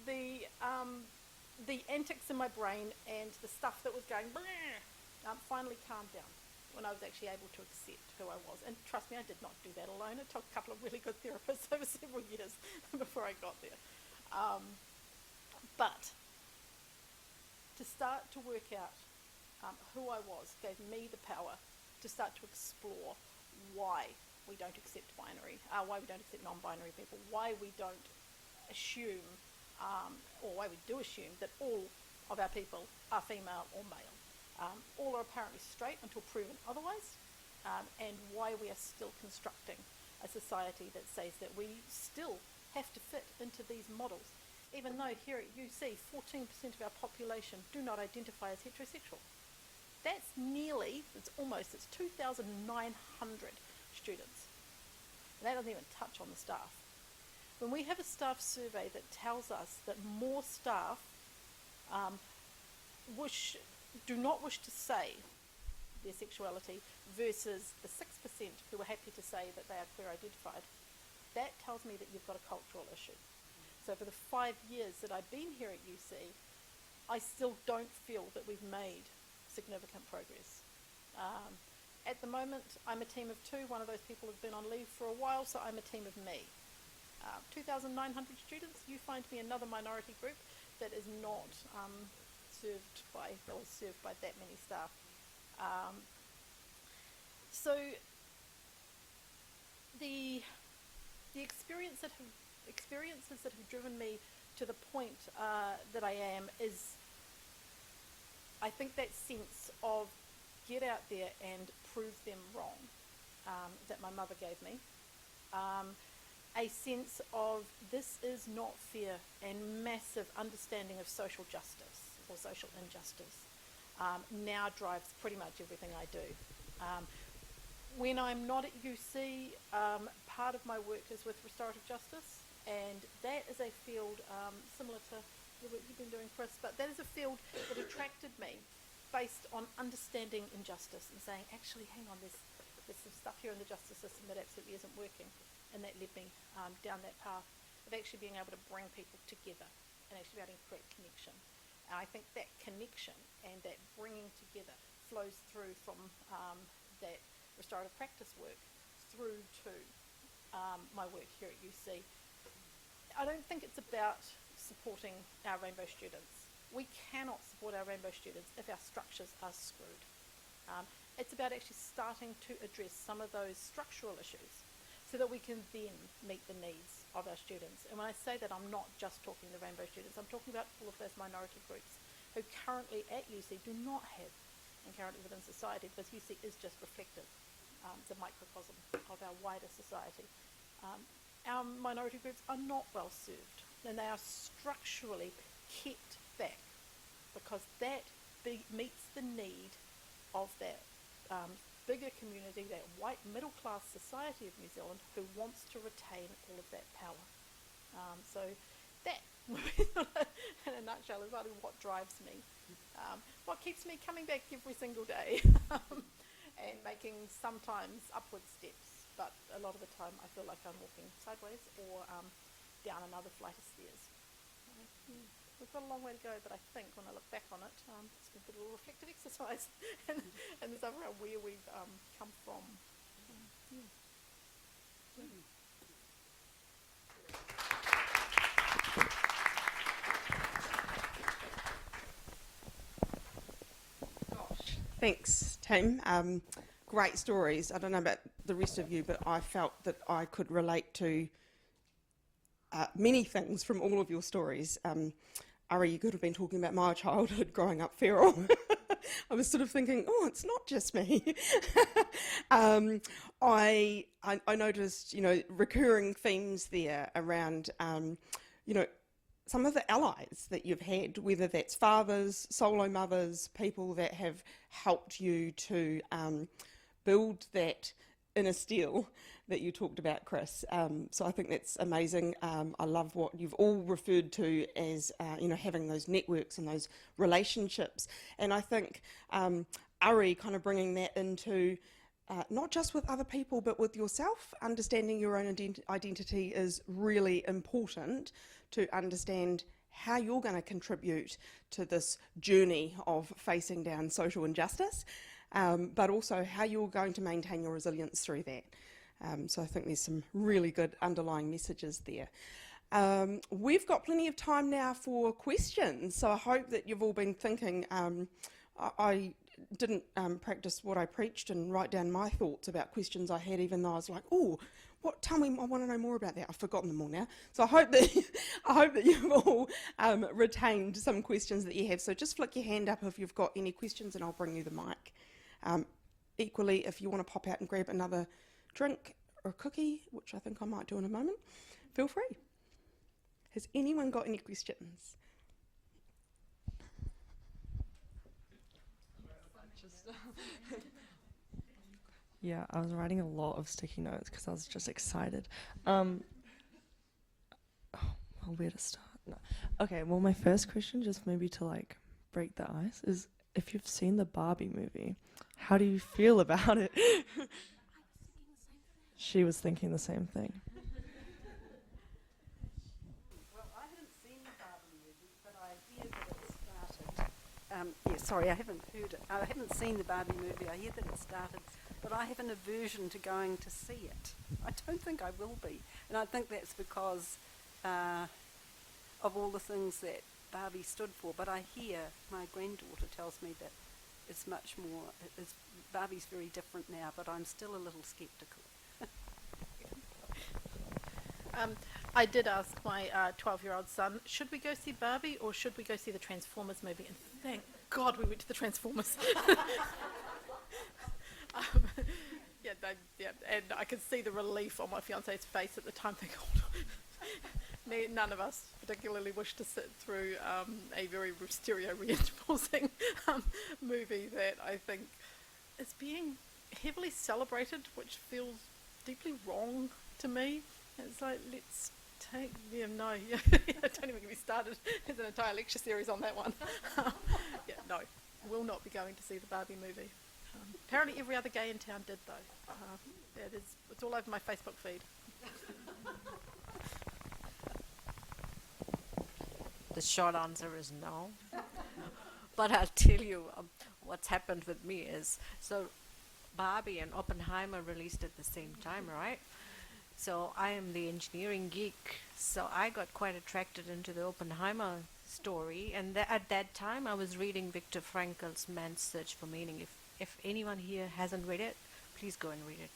the antics in my brain and the stuff that was going finally calmed down when I was actually able to accept who I was. And trust me, I did not do that alone. It took a couple of really good therapists over several years before I got there. But to start to work out who I was gave me the power to start to explore why we don't accept binary, why we don't accept non-binary people, why we don't assume, or why we do assume that all of our people are female or male. All are apparently straight until proven otherwise, and why we are still constructing a society that says that we still have to fit into these models, even though here at UC 14% of our population do not identify as heterosexual. That's it's 2,900 students. And that doesn't even touch on the staff. When we have a staff survey that tells us that more staff do not wish to say their sexuality versus the 6% who are happy to say that they are queer identified, that tells me that you've got a cultural issue. So for the 5 years that I've been here at UC, I still don't feel that we've made significant progress. At the moment, I'm a team of 2. One of those people has been on leave for a while, so I'm a team of me. 2,900 students, you find me another minority group that is not served by that many staff. So the experiences that have driven me to the point that I am is, I think, that sense of get out there and prove them wrong that my mother gave me. A sense of this is not fair, and massive understanding of social justice or social injustice now drives pretty much everything I do. When I'm not at UC, part of my work is with restorative justice, and that is a field similar to the work you've been doing, Chris, but that is a field that attracted me based on understanding injustice and saying, actually, hang on, there's some stuff here in the justice system that absolutely isn't working, and that led me down that path of actually being able to bring people together and actually being able to create connection. And I think that connection and that bringing together flows through from that restorative practice work through to my work here at UC. I don't think it's about supporting our rainbow students. We cannot support our rainbow students if our structures are screwed. It's about actually starting to address some of those structural issues so that we can then meet the needs of our students. And when I say that, I'm not just talking the rainbow students, I'm talking about all of those minority groups who currently at UC do not have, and currently within society, because UC is just reflective. It's a microcosm of our wider society. Our minority groups are not well served, and they are structurally kept back because that meets the need of that bigger community, that white middle class society of New Zealand who wants to retain all of that power. So that, in a nutshell, is really what drives me. What keeps me coming back every single day and making sometimes upward steps, but a lot of the time I feel like I'm walking sideways or down another flight of stairs. We've got a long way to go, but I think when I look back on it, it's been a little reflective exercise and there's around where we've come from. Thanks, team. Great stories. I don't know about the rest of you, but I felt that I could relate to many things from all of your stories. Ari, you could have been talking about my childhood growing up feral. I was sort of thinking, oh, it's not just me. I noticed, recurring themes there around, some of the allies that you've had, whether that's fathers, solo mothers, people that have helped you to build that inner steel that you talked about, Chris. So I think that's amazing. I love what you've all referred to as, having those networks and those relationships. And I think Ari kind of bringing that into not just with other people, but with yourself, understanding your own identity is really important to understand how you're going to contribute to this journey of facing down social injustice, but also how you're going to maintain your resilience through that. So I think there's some really good underlying messages there. We've got plenty of time now for questions, so I hope that you've all been thinking. I didn't practice what I preached and write down my thoughts about questions I had, even though I was like, oh, tell me, I want to know more about that. I've forgotten them all now. So I hope that you've all retained some questions that you have. So just flick your hand up if you've got any questions and I'll bring you the mic. Equally, if you want to pop out and grab another drink or a cookie, which I think I might do in a moment, feel free. Has anyone got any questions? Yeah, I was writing a lot of sticky notes because I was just excited. Where to start? No. Okay, well, my first question, just maybe to break the ice, is if you've seen the Barbie movie, how do you feel about it? She was thinking the same thing. Well, I haven't seen the Barbie movie, but I hear that it started. I haven't heard it. I haven't seen the Barbie movie. I hear that it started, but I have an aversion to going to see it. I don't think I will be, and I think that's because of all the things that Barbie stood for. But I hear my granddaughter tells me that it's much more. Barbie's very different now, but I'm still a little sceptical. I did ask my 12-year-old son, should we go see Barbie or should we go see the Transformers movie? And thank God we went to the Transformers. And I could see the relief on my fiance's face at the time, thinking, none of us particularly wish to sit through a very stereo-reinforcing movie that I think is being heavily celebrated, which feels deeply wrong to me. It's like, let's take them. No, don't even get me started. There's an entire lecture series on that one. No, will not be going to see the Barbie movie. Apparently every other gay in town did, though. It's all over my Facebook feed. The short answer is no. But I'll tell you what's happened with me is, so Barbie and Oppenheimer released at the same time, right? So I am the engineering geek, so I got quite attracted into the Oppenheimer story, and at that time I was reading Viktor Frankl's Man's Search for Meaning. If anyone here hasn't read it, please go and read it.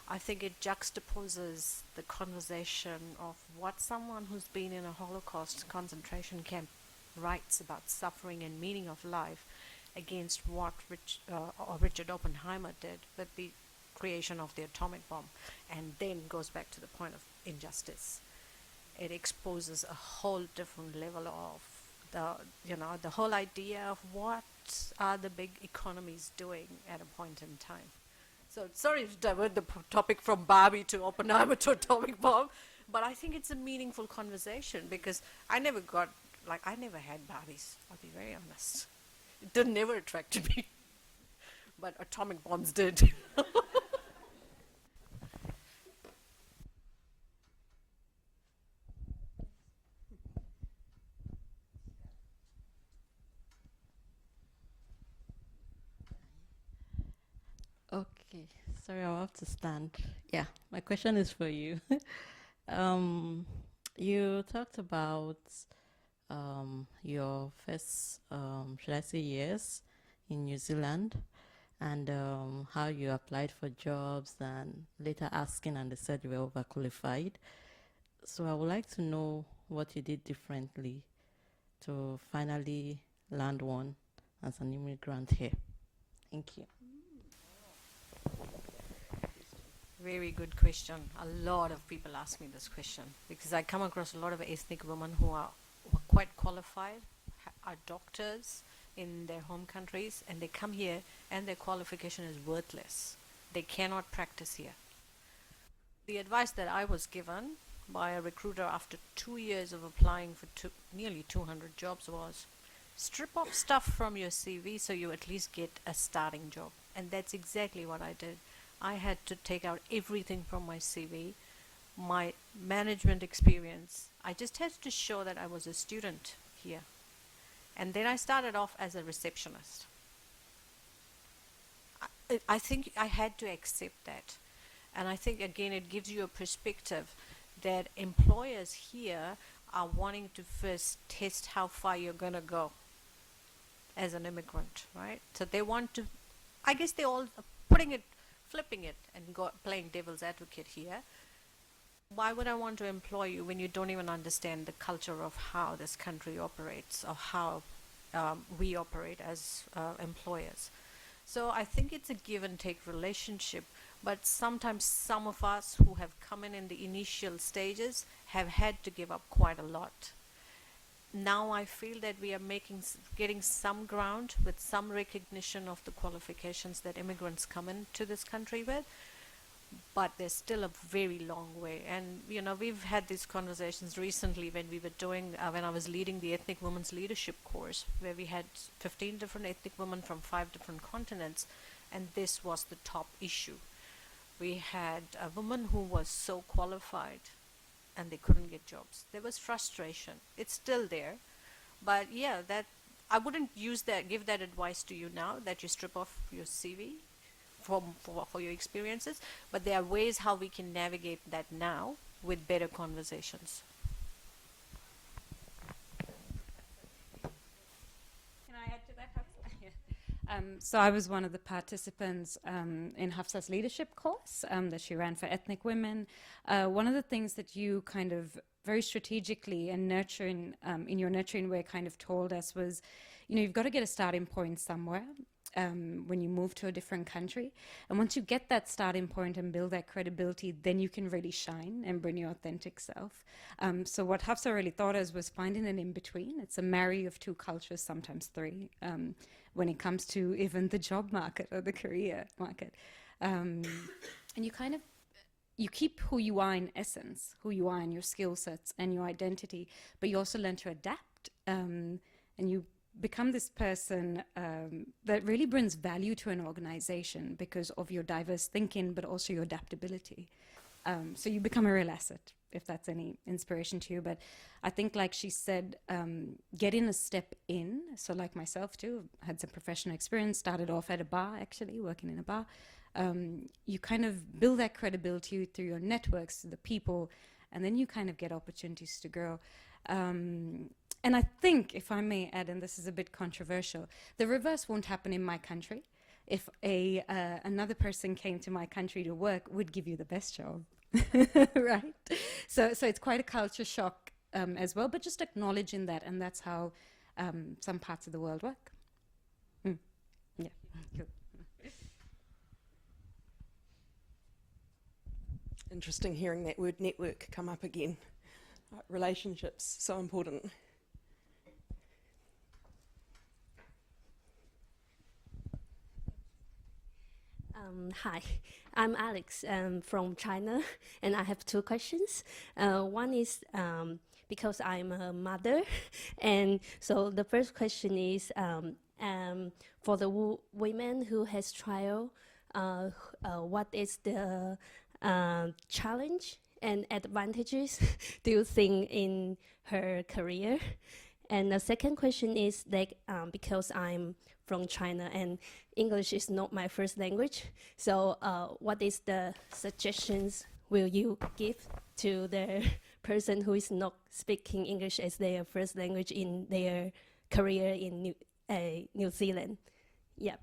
I think it juxtaposes the conversation of what someone who's been in a Holocaust concentration camp writes about suffering and meaning of life against what Richard Oppenheimer did with the creation of the atomic bomb, and then goes back to the point of injustice. It exposes a whole different level of the whole idea of what are the big economies doing at a point in time. So sorry to divert the topic from Barbie to Oppenheimer to atomic bomb, but I think it's a meaningful conversation because I never had Barbies, I'll be very honest. It never attracted me, but atomic bombs did. Okay, sorry, I'll have to stand. Yeah, my question is for you. You talked about your first, should I say, years in New Zealand. and how you applied for jobs and later asking and they said you were overqualified. So I would like to know what you did differently to finally land one as an immigrant here. Thank you. Very good question. A lot of people ask me this question because I come across a lot of ethnic women who are quite qualified, are doctors in their home countries, and they come here and their qualification is worthless. They cannot practice here. The advice that I was given by a recruiter after 2 years of applying for nearly 200 jobs was strip off stuff from your CV so you at least get a starting job. And that's exactly what I did. I had to take out everything from my CV, my management experience. I just had to show that I was a student here. And then I started off as a receptionist. I think I had to accept that. And I think, again, it gives you a perspective that employers here are wanting to first test how far you're going to go as an immigrant, right? So they want to, I guess they're all flipping it and playing devil's advocate here. Why would I want to employ you when you don't even understand the culture of how this country operates or how we operate as employers? So I think it's a give and take relationship, but sometimes some of us who have come in the initial stages have had to give up quite a lot. Now I feel that we are getting some ground with some recognition of the qualifications that immigrants come into this country with, but there's still a very long way. And we've had these conversations recently when we were doing when I was leading the ethnic women's leadership course, where we had 15 different ethnic women from 5 different continents, and this was the top issue. We had a woman who was so qualified and they couldn't get jobs. There was frustration. It's still there. But yeah, that I wouldn't give that advice to you now, that you strip off your CV for your experiences, but there are ways how we can navigate that now with better conversations. Can I add to that, Hafsa? Yeah. So I was one of the participants in Hafsa's leadership course that she ran for ethnic women. One of the things that you kind of very strategically and nurturing, in your nurturing way kind of told us was, you've got to get a starting point somewhere when you move to a different country. And once you get that starting point and build that credibility, then you can really shine and bring your authentic self. So what Hafsa really thought us was finding an in-between. It's a marry of 2 cultures, sometimes 3, when it comes to even the job market or the career market. And you keep who you are in essence, who you are in your skill sets and your identity, but you also learn to adapt, and you become this person that really brings value to an organization because of your diverse thinking, but also your adaptability. So you become a real asset, if that's any inspiration to you. But I think, like she said, getting a step in, so like myself too, had some professional experience, started off at a bar, actually, working in a bar. You kind of build that credibility through your networks, the people, and then you kind of get opportunities to grow. And I think, if I may add, and this is a bit controversial, the reverse won't happen in my country. If another person came to my country to work, would give you the best job, right? So it's quite a culture shock as well, but just acknowledging that, and that's how some parts of the world work. Yeah, cool. Interesting hearing that word network come up again. Relationships, so important. Hi, I'm Alex from China, and I have 2 questions. One is because I'm a mother, and so the first question is for the women who has trial, what is the challenge and advantages do you think in her career? And the second question is like because I'm from China and English is not my first language, so what is the suggestions will you give to the person who is not speaking English as their first language in their career in New Zealand? Yeah.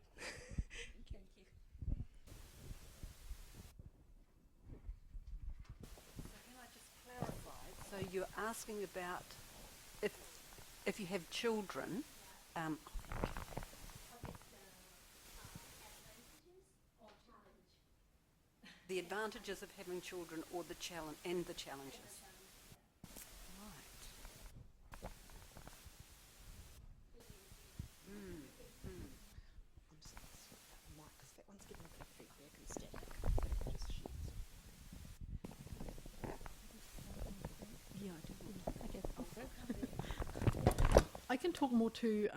you're asking about if you have children. The advantages of having children, or the challenge and the challenges. Right. I'm just going to swap that mic because that one's getting a bit of feedback and static. Just sheets. Yeah, I do. Okay. I can talk more to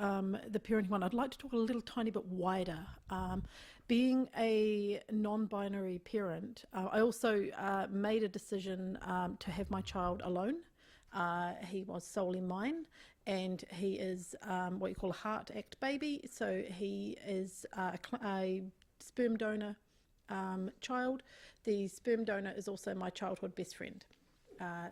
the parenting one. I'd like to talk a little tiny bit wider. Being a non-binary parent, I also made a decision to have my child alone. He was solely mine, and he is what you call a heart act baby. So he is a sperm donor child. The sperm donor is also my childhood best friend.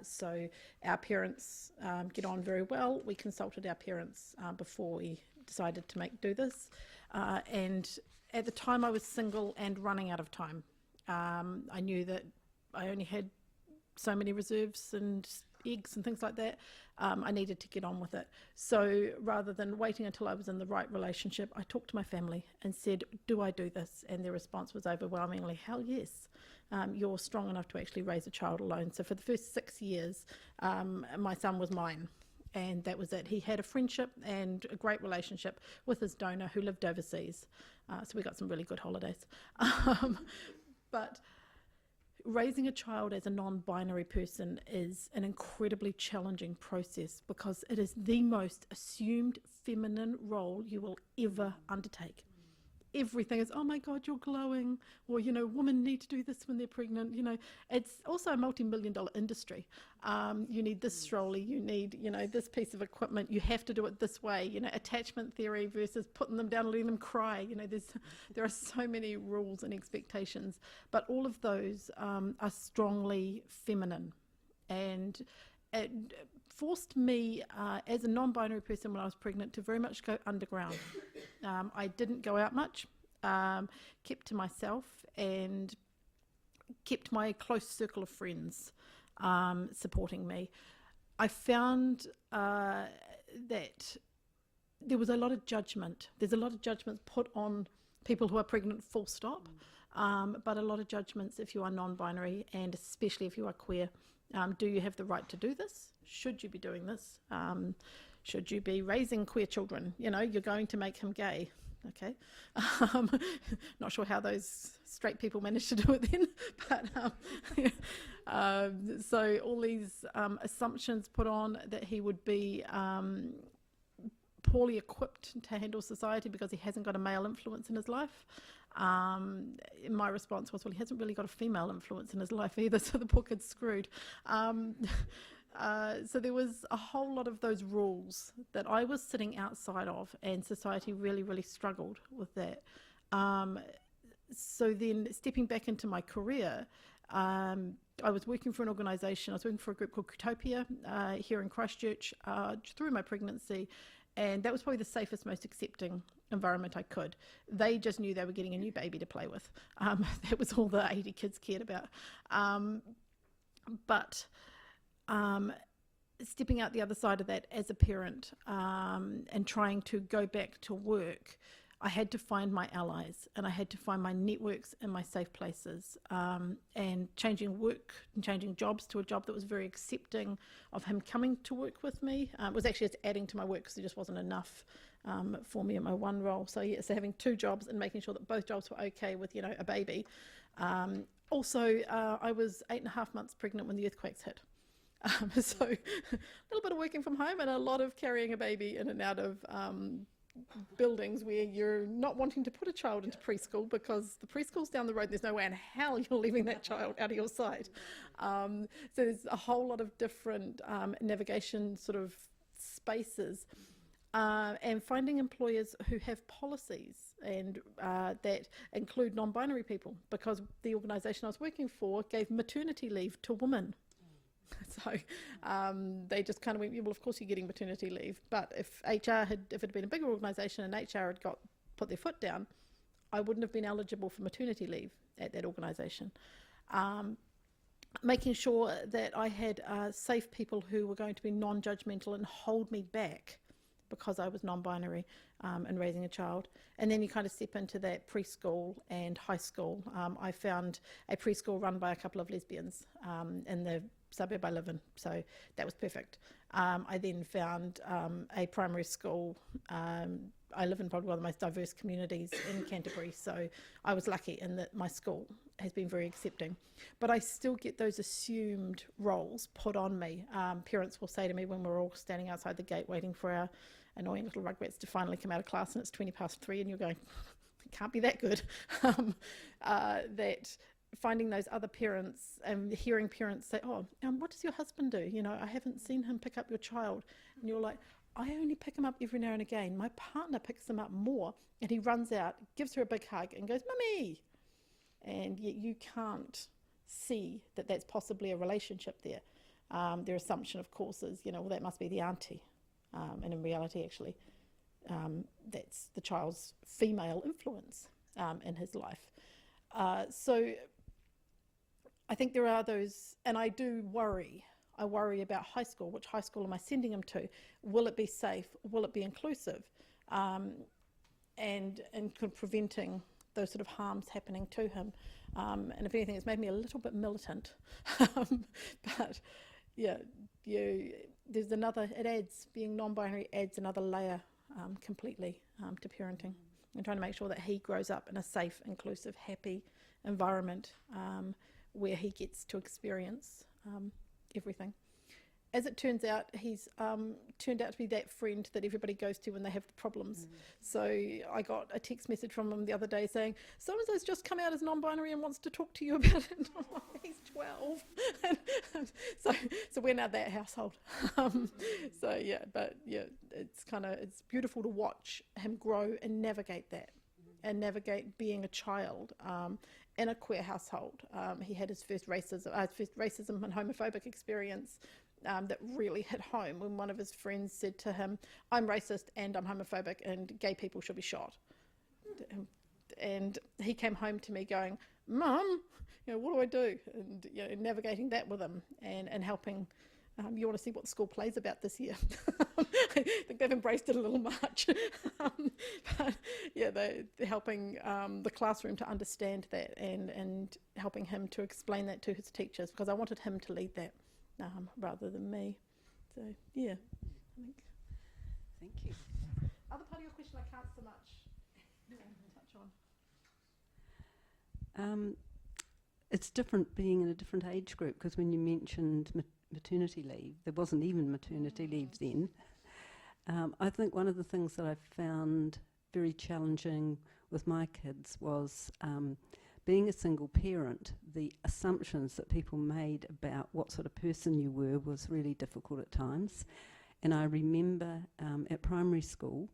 So our parents get on very well. We consulted our parents before we decided to do this. And at the time I was single and running out of time. I knew that I only had so many reserves and eggs and things like that. I needed to get on with it. So rather than waiting until I was in the right relationship, I talked to my family and said, do I do this? And their response was overwhelmingly, hell yes. You're strong enough to actually raise a child alone. So for the first 6 years, my son was mine. And that was it. He had a friendship and a great relationship with his donor who lived overseas. So we got some really good holidays. But raising a child as a non-binary person is an incredibly challenging process because it is the most assumed feminine role you will ever undertake. Everything is, oh my God, you're glowing, or, you know, women need to do this when they're pregnant. You know, it's also a multi-million-dollar industry. You need this stroller, you need, you know, this piece of equipment. You have to do it this way. You know, attachment theory versus putting them down and letting them cry. You know, there are so many rules and expectations, but all of those are strongly feminine, and it forced me as a non-binary person when I was pregnant to very much go underground. I didn't go out much, kept to myself, and kept my close circle of friends supporting me. I found that there was a lot of judgment. There's a lot of judgments put on people who are pregnant, full stop, but a lot of judgments if you are non-binary, and especially if you are queer. Do you have the right to do this? Should you be doing this? Should you be raising queer children? You know, you're going to make him gay. Okay. Not sure how those straight people managed to do it then, but so all these assumptions put on that he would be poorly equipped to handle society because he hasn't got a male influence in his life. My response was, well, he hasn't really got a female influence in his life either, so the poor kid's screwed. So there was a whole lot of those rules that I was sitting outside of, and society really, really struggled with that. So then stepping back into my career, I was working for an organisation. I was working for a group called Utopia here in Christchurch through my pregnancy, and that was probably the safest, most accepting environment I could. They just knew they were getting a new baby to play with. That was all the 80 kids cared about. But stepping out the other side of that as a parent and trying to go back to work, I had to find my allies, and I had to find my networks and my safe places, and changing work and changing jobs to a job that was very accepting of him coming to work with me. It was actually just adding to my work because there just wasn't enough for me in my one role. So yeah, so having two jobs and making sure that both jobs were okay with, you know, a baby. Also, I was 8.5 months pregnant when the earthquakes hit. So a little bit of working from home and a lot of carrying a baby in and out of buildings where you're not wanting to put a child into preschool because the preschool's down the road and there's no way in hell you're leaving that child out of your sight. So there's a whole lot of different navigation sort of spaces, and finding employers who have policies and that include non-binary people, because the organisation I was working for gave maternity leave to women. So they just kind of went, well, of course you're getting maternity leave. But if it had been a bigger organisation and HR had put their foot down, I wouldn't have been eligible for maternity leave at that organisation. making sure that I had safe people who were going to be non-judgmental and hold me back because I was non-binary and raising a child. And then you kind of step into that preschool and high school. I found a preschool run by a couple of lesbians in the suburb I live in, so that was perfect. I then found a primary school. I live in probably one of the most diverse communities in Canterbury, so I was lucky in that my school has been very accepting. But I still get those assumed roles put on me. Parents will say to me when we're all standing outside the gate waiting for our annoying little rugrats to finally come out of class and it's 3:20 and you're going, it can't be that good. That finding those other parents and hearing parents say, oh, what does your husband do? You know, I haven't seen him pick up your child. And you're like, I only pick him up every now and again. My partner picks him up more, and he runs out, gives her a big hug and goes, Mummy. And yet you can't see that that's possibly a relationship there. Their assumption, of course, is, you know, well, that must be the auntie. And in reality, actually, that's the child's female influence in his life. So I think there are those, and I do worry. I worry about high school. Which high school am I sending him to? Will it be safe? Will it be inclusive? And preventing those sort of harms happening to him. And if anything, it's made me a little bit militant. But yeah, there's another, being non-binary adds another layer completely to parenting. And trying to make sure that he grows up in a safe, inclusive, happy environment where he gets to experience everything. As it turns out, he's turned out to be that friend that everybody goes to when they have problems. So I got a text message from him the other day saying, so-and-so's just come out as non-binary and wants to talk to you about it. And I'm like, he's 12. So we're now that household. So yeah, but yeah, it's beautiful to watch him grow and navigate that. And navigate being a child in a queer household. He had his first racism and homophobic experience that really hit home when one of his friends said to him, I'm racist and I'm homophobic and gay people should be shot. And he came home to me going, Mum, you know, what do I do? And you know, navigating that with him and helping. You want to see what the school plays about this year. I think they've embraced it a little much. But yeah, they're helping the classroom to understand that and helping him to explain that to his teachers, because I wanted him to lead that rather than me. So yeah, I think. Thank you. Other part of your question I can't so much touch on. It's different being in a different age group, because when you mentioned maternity leave, there wasn't even maternity leave then. I think one of the things that I found very challenging with my kids was being a single parent. The assumptions that people made about what sort of person you were was really difficult at times. And I remember at primary school,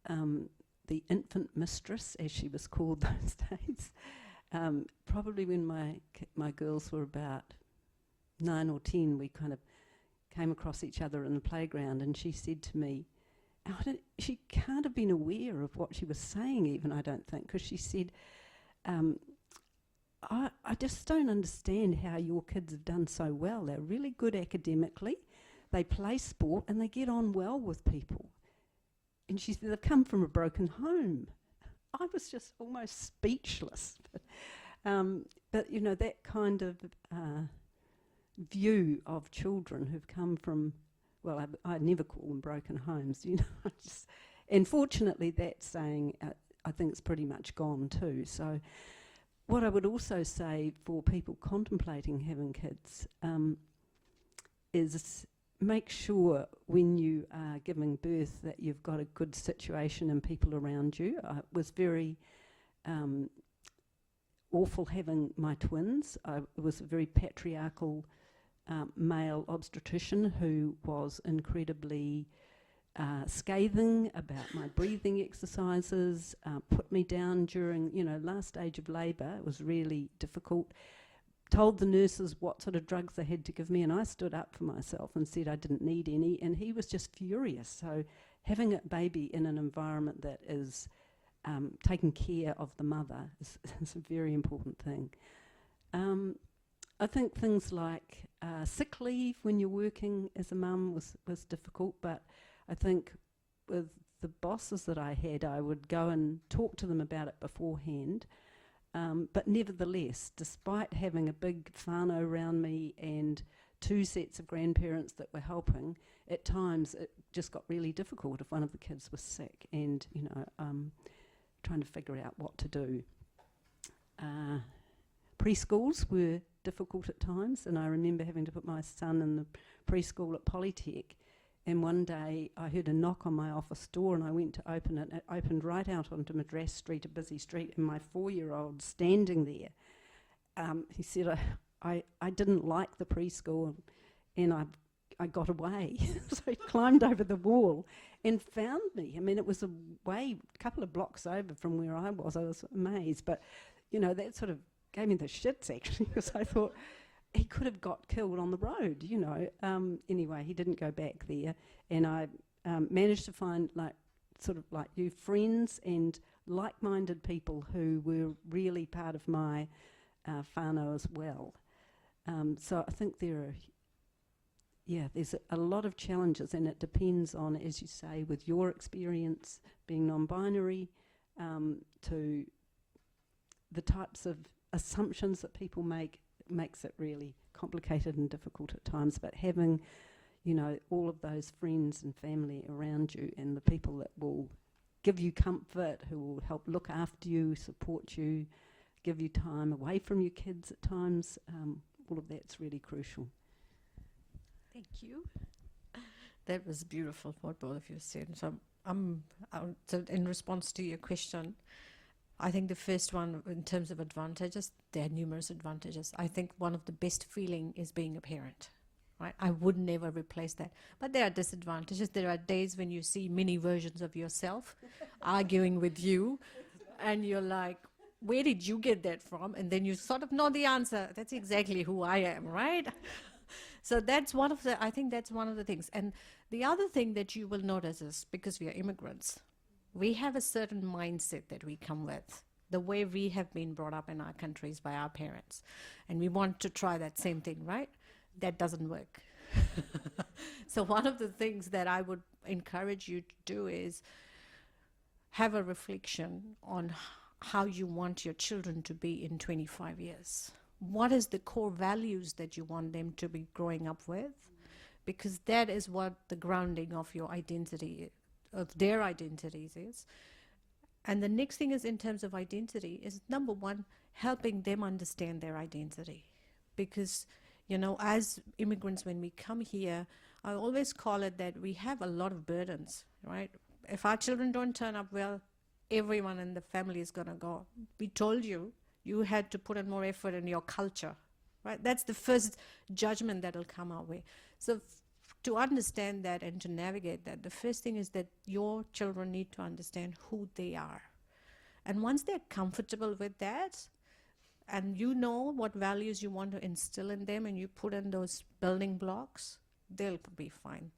the infant mistress, as she was called those days, probably when my girls were about 9 or 10, we kind of came across each other in the playground, and she said to me, she can't have been aware of what she was saying even, I don't think, because she said, I just don't understand how your kids have done so well. They're really good academically, they play sport, and they get on well with people. And she said, they've come from a broken home. I was just almost speechless. But you know, that kind of view of children who've come from, well, I never call them broken homes, you know. And fortunately, that saying, I think it's pretty much gone too. So what I would also say for people contemplating having kids is make sure when you are giving birth that you've got a good situation and people around you. I was very awful having my twins. I was a very patriarchal male obstetrician who was incredibly scathing about my breathing exercises, put me down during, last stage of labour. It was really difficult. Told the nurses what sort of drugs they had to give me, and I stood up for myself and said I didn't need any, and he was just furious. So having a baby in an environment that is taking care of the mother is a very important thing. I think things like sick leave when you're working as a mum was difficult, but I think with the bosses that I had, I would go and talk to them about it beforehand. But nevertheless, despite having a big whānau around me and 2 sets of grandparents that were helping, at times it just got really difficult if one of the kids was sick and, trying to figure out what to do. Preschools were difficult at times, and I remember having to put my son in the preschool at Polytech, and one day I heard a knock on my office door and I went to open it, and it opened right out onto Madras Street, a busy street, and my 4-year-old standing there. He said, I didn't like the preschool, and I got away. So he climbed over the wall and found me. I mean, it was a couple of blocks over from where I was. I was amazed, but that sort of gave me the shits actually, because I thought he could have got killed on the road, Anyway, he didn't go back there, and I managed to find sort of like you, friends and like-minded people who were really part of my whānau as well. So I think there's a lot of challenges, and it depends on, as you say, with your experience being non-binary, to the types of assumptions that people makes it really complicated and difficult at times. But having, all of those friends and family around you, and the people that will give you comfort, who will help look after you, support you, give you time away from your kids at times, all of that's really crucial. Thank you. That was beautiful what both of you said. So so in response to your question, I think the first one, in terms of advantages, there are numerous advantages. I think one of the best feeling is being a parent, right? I would never replace that. But there are disadvantages. There are days when you see mini versions of yourself arguing with you, and you're like, where did you get that from? And then you sort of know the answer. That's exactly who I am, right? So I think that's one of the things. And the other thing that you will notice is, because we are immigrants, we have a certain mindset that we come with, the way we have been brought up in our countries by our parents. And we want to try that same thing, right? That doesn't work. So one of the things that I would encourage you to do is have a reflection on how you want your children to be in 25 years. What is the core values that you want them to be growing up with? Because that is what the grounding of your identity, of their identities is. And the next thing is, in terms of identity, is number one, helping them understand their identity. Because, as immigrants, when we come here, I always call it that we have a lot of burdens, right? If our children don't turn up well, everyone in the family is going to go, we told you, you had to put in more effort in your culture, right? That's the first judgment that will come our way. So to understand that and to navigate that, the first thing is that your children need to understand who they are. And once they're comfortable with that, and you know what values you want to instill in them, and you put in those building blocks, they'll be fine.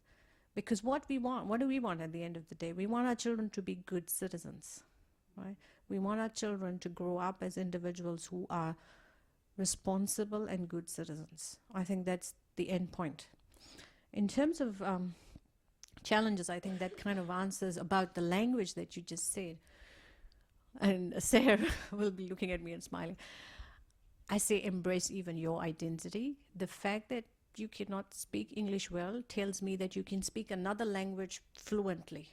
Because what do we want at the end of the day? We want our children to be good citizens, right? We want our children to grow up as individuals who are responsible and good citizens. I think that's the end point. In terms of challenges, I think that kind of answers about the language that you just said. And Sarah will be looking at me and smiling. I say embrace even your identity. The fact that you cannot speak English well tells me that you can speak another language fluently,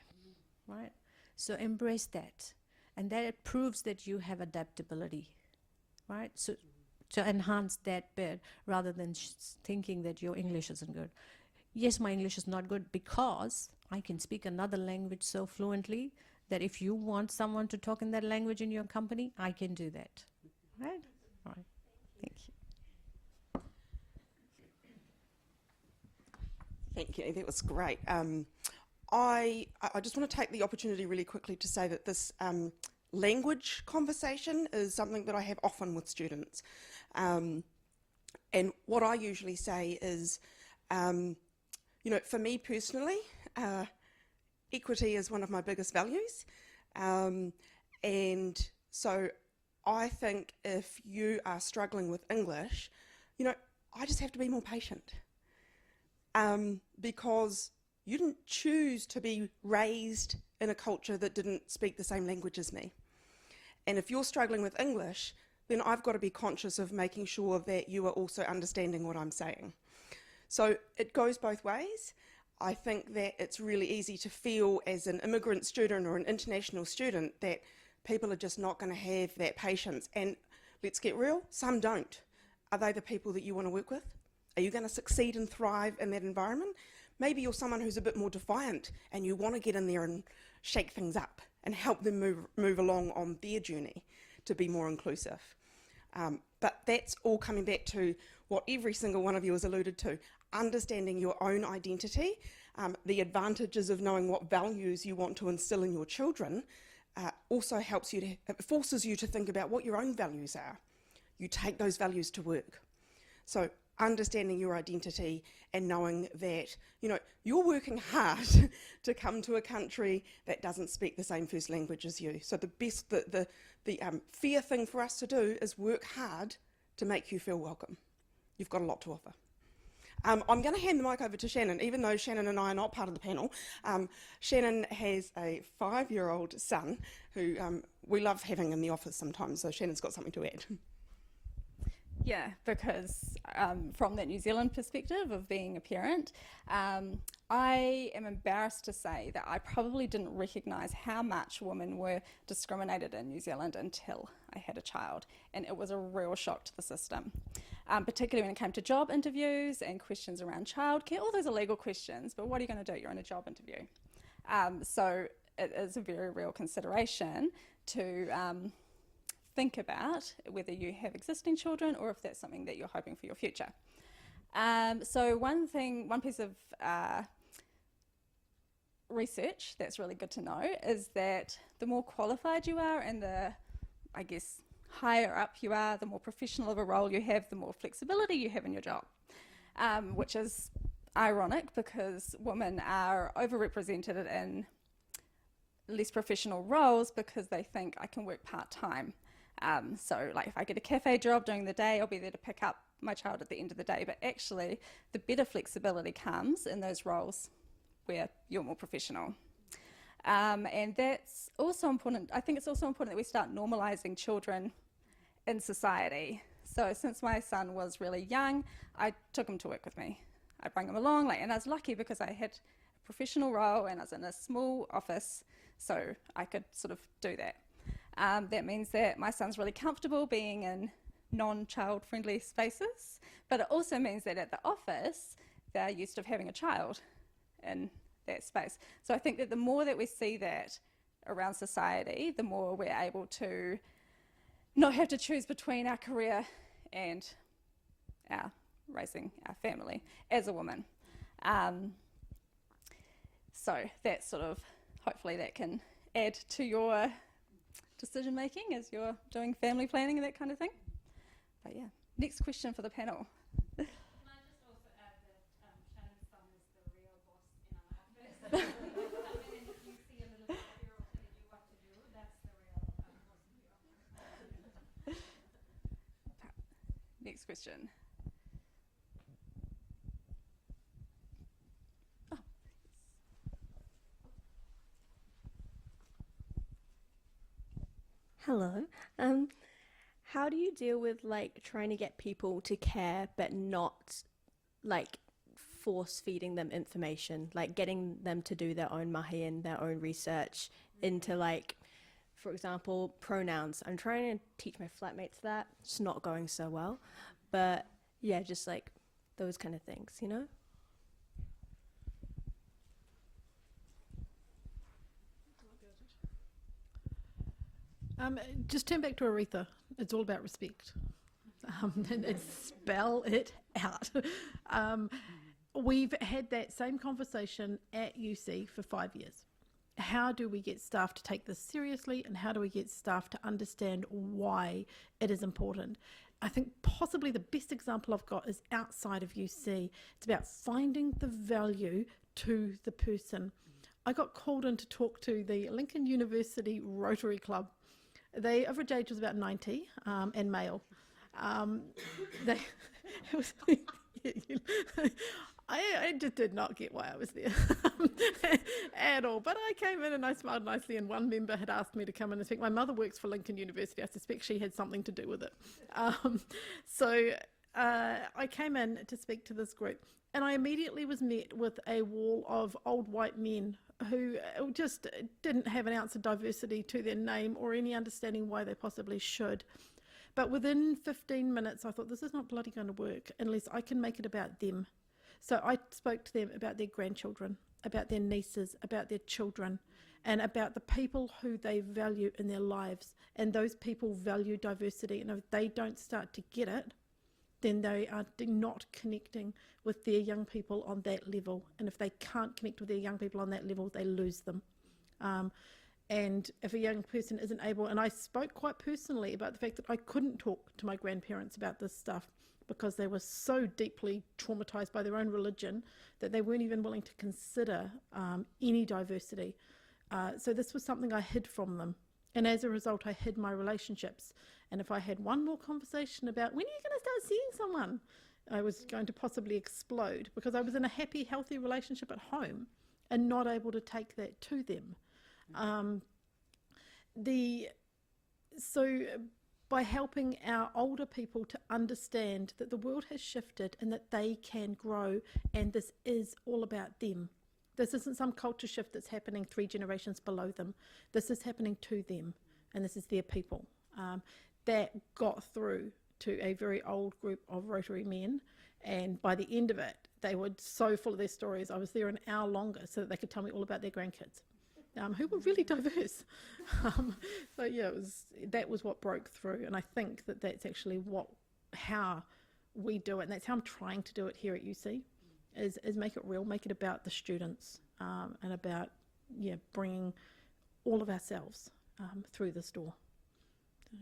right? So embrace that. And that it proves that you have adaptability, right? So to enhance that bit, rather than thinking that your English isn't good. Yes, my English is not good because I can speak another language so fluently that if you want someone to talk in that language in your company, I can do that, right? All right, thank you. Thank you, that was great. I just want to take the opportunity really quickly to say that this language conversation is something that I have often with students. And what I usually say is, for me personally, equity is one of my biggest values. And so I think if you are struggling with English, I just have to be more patient. Because you didn't choose to be raised in a culture that didn't speak the same language as me. And if you're struggling with English, then I've got to be conscious of making sure that you are also understanding what I'm saying. So it goes both ways. I think that it's really easy to feel as an immigrant student or an international student that people are just not going to have that patience. And let's get real, some don't. Are they the people that you want to work with? Are you going to succeed and thrive in that environment? Maybe you're someone who's a bit more defiant and you want to get in there and shake things up and help them move along on their journey to be more inclusive. But that's all coming back to what every single one of you has alluded to, understanding your own identity, the advantages of knowing what values you want to instill in your children also helps you it forces you to think about what your own values are. You take those values to work. So understanding your identity and knowing that, you're working hard to come to a country that doesn't speak the same first language as you. So the fair thing for us to do is work hard to make you feel welcome. You've got a lot to offer. I'm going to hand the mic over to Shannon, even though Shannon and I are not part of the panel. Shannon has a 5-year-old son who we love having in the office sometimes, so Shannon's got something to add. Yeah, because from that New Zealand perspective of being a parent, I am embarrassed to say that I probably didn't recognise how much women were discriminated in New Zealand until I had a child, and it was a real shock to the system, particularly when it came to job interviews and questions around childcare. All those are legal questions, but what are you going to do? You're in a job interview. So it is a very real consideration to think about whether you have existing children or if that's something that you're hoping for your future. So one piece of research that's really good to know is that the more qualified you are and the, higher up you are, the more professional of a role you have, the more flexibility you have in your job, which is ironic because women are overrepresented in less professional roles because they think I can work part-time. So like if I get a cafe job during the day, I'll be there to pick up my child at the end of the day. But actually, the better flexibility comes in those roles where you're more professional. And that's also important. I think it's also important that we start normalising children in society. So since my son was really young, I took him to work with me. I bring him along, and I was lucky because I had a professional role and I was in a small office, so I could sort of do that. That means that my son's really comfortable being in non-child friendly spaces, but it also means that at the office, they're used to having a child in that space. So I think that the more that we see that around society, the more we're able to not have to choose between our career and our raising our family as a woman. So that's sort of, hopefully that can add to your decision making as you're doing family planning and that kind of thing. But yeah, next question for the panel. Can I just also add that Shannon's son is the real boss in our office? And if you see a little 5-year-old telling you what to do, that's the real boss in the office. Next question. Hello. How do you deal with trying to get people to care but not force feeding them information, getting them to do their own mahi and their own research into for example, pronouns? I'm trying to teach my flatmates that. It's not going so well. But yeah, just those kind of things, you know? Just turn back to Aretha. It's all about respect. And spell it out. We've had that same conversation at UC for 5 years. How do we get staff to take this seriously, and how do we get staff to understand why it is important? I think possibly the best example I've got is outside of UC. It's about finding the value to the person. I got called in to talk to the Lincoln University Rotary Club. The average age was about 90 and male. It was, I just did not get why I was there at all. But I came in and I smiled nicely, and one member had asked me to come in and speak. My mother works for Lincoln University. I suspect she had something to do with it. So I came in to speak to this group, and I immediately was met with a wall of old white men who just didn't have an ounce of diversity to their name or any understanding why they possibly should. But within 15 minutes, I thought, this is not bloody going to work unless I can make it about them. So I spoke to them about their grandchildren, about their nieces, about their children, and about the people who they value in their lives. And those people value diversity. And if they don't start to get it, then they are not connecting with their young people on that level. And if they can't connect with their young people on that level, they lose them. And if a young person isn't able, and I spoke quite personally about the fact that I couldn't talk to my grandparents about this stuff because they were so deeply traumatized by their own religion that they weren't even willing to consider any diversity. So this was something I hid from them. And as a result, I hid my relationships. And if I had one more conversation about when are you going to start seeing someone, I was going to possibly explode because I was in a happy, healthy relationship at home and not able to take that to them. So by helping our older people to understand that the world has shifted and that they can grow, and this is all about them. This isn't some culture shift that's happening 3 generations below them. This is happening to them, and this is their people. That got through to a very old group of Rotary men, and by the end of it, they were so full of their stories. I was there an hour longer so that they could tell me all about their grandkids. Who were really diverse. So yeah, that was what broke through, and I think that that's actually how we do it, and that's how I'm trying to do it here at UC, is make it real, make it about the students, and about bringing all of ourselves through this door. So,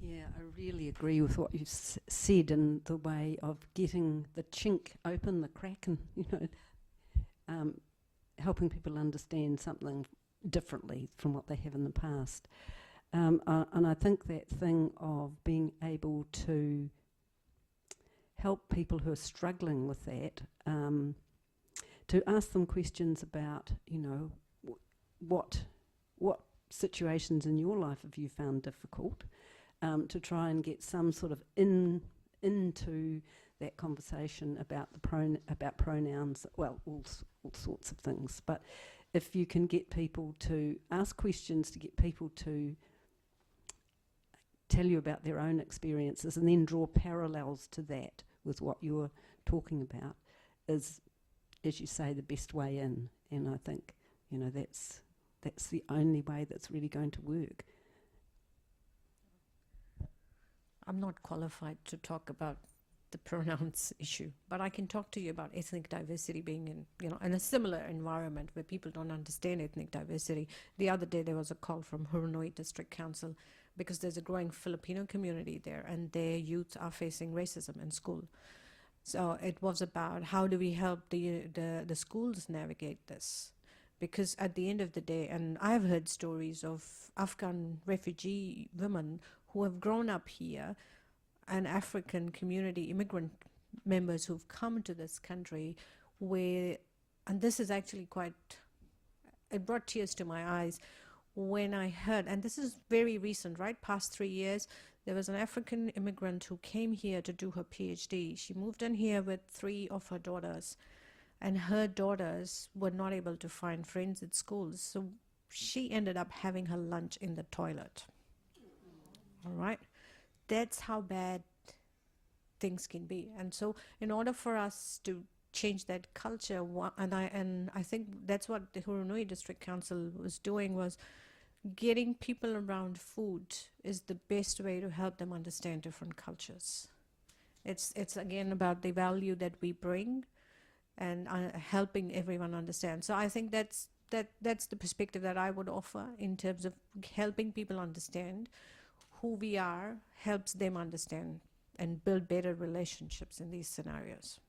Yeah, I really agree with what you said in the way of getting the chink open, the crack, and helping people understand something differently from what they have in the past. And I think that thing of being able to help people who are struggling with that, to ask them questions about, what situations in your life have you found difficult, to try and get some sort of into that conversation about about pronouns, well, all sorts of things. But if you can get people to ask questions, to get people to tell you about their own experiences and then draw parallels to that with what you're talking about, is, as you say, the best way in. And I think, that's the only way that's really going to work. I'm not qualified to talk about the pronouns issue, but I can talk to you about ethnic diversity being in a similar environment where people don't understand ethnic diversity. The other day there was a call from Hurunui District Council because there's a growing Filipino community there and their youth are facing racism in school. So it was about how do we help the schools navigate this? Because at the end of the day, and I've heard stories of Afghan refugee women who have grown up here, and African community immigrant members who've come to this country and this is actually it brought tears to my eyes when I heard, and this is very recent, right, past 3 years, there was an African immigrant who came here to do her PhD. She moved in here with 3 of her daughters, and her daughters were not able to find friends at schools, so she ended up having her lunch in the toilet. All right? That's how bad things can be. And so in order for us to change that culture, and I think that's what the Hurunui District Council was doing, was getting people around food is the best way to help them understand different cultures. It's again about the value that we bring and helping everyone understand. So I think that's the perspective that I would offer in terms of helping people understand who we are, helps them understand and build better relationships in these scenarios.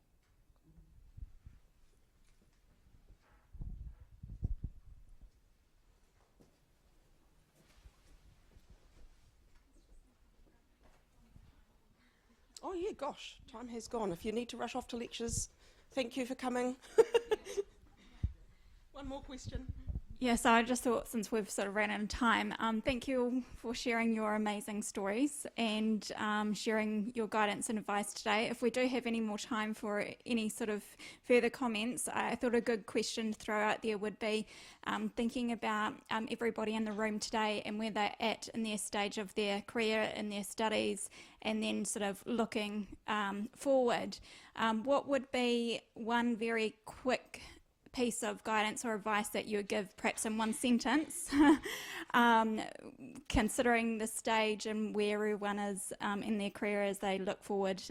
Oh yeah, gosh, time has gone. If you need to rush off to lectures, thank you for coming. One more question. Yeah, so I just thought, since we've sort of ran out of time, thank you all for sharing your amazing stories and sharing your guidance and advice today. If we do have any more time for any sort of further comments, I thought a good question to throw out there would be thinking about everybody in the room today and where they're at in their stage of their career, in their studies, and then sort of looking forward. What would be one very quick piece of guidance or advice that you would give, perhaps in one sentence, considering the stage and where everyone is in their career as they look forward,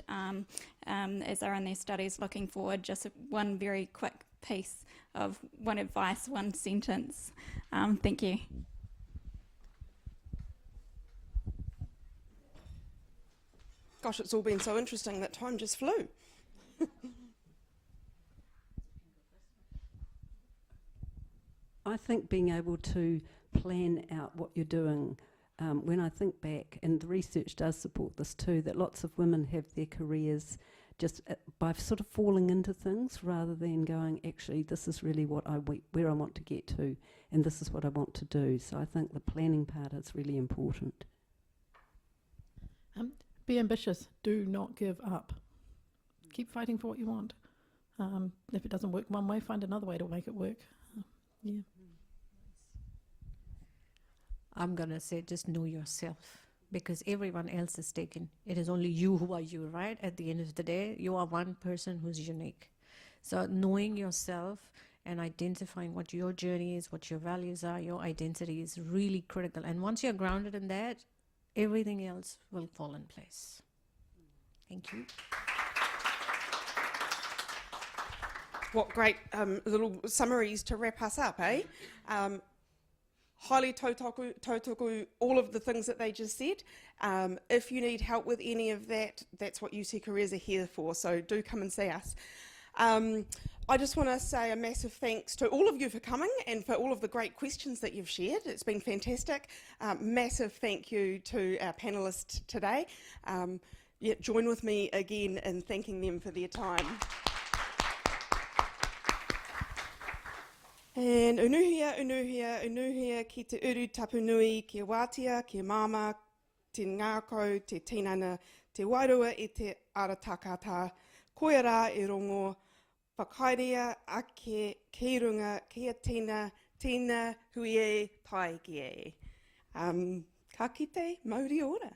as they're in their studies looking forward? Just one very quick piece of one advice, one sentence. Thank you. Gosh, it's all been so interesting that time just flew. I think being able to plan out what you're doing, when I think back, and the research does support this too, that lots of women have their careers just by sort of falling into things rather than going, actually, this is really what where I want to get to, and this is what I want to do. So I think the planning part is really important. Be ambitious. Do not give up. Keep fighting for what you want. If it doesn't work one way, find another way to make it work. Yeah. I'm going to say just know yourself, because everyone else is taken. It is only you who are you, right? At the end of the day, you are one person who's unique. So knowing yourself and identifying what your journey is, what your values are, your identity is really critical. And once you're grounded in that, everything else will fall in place. Thank you. What great little summaries to wrap us up, eh? Highly tautaku, all of the things that they just said. If you need help with any of that, that's what UC Careers are here for, so do come and see us. I just want to say a massive thanks to all of you for coming and for all of the great questions that you've shared. It's been fantastic. Massive thank you to our panellists today. Join with me again in thanking them for their time. And unuhia, unuhia, unuhia ki te uru tapunui, ki wātia, ki mama, te ngākau, te tinana, te wairua e te aratakata, koe rā e rongo, whakairea ake ki runga, kia tina, hui e, tai ki e. Ka kite, mauri ora.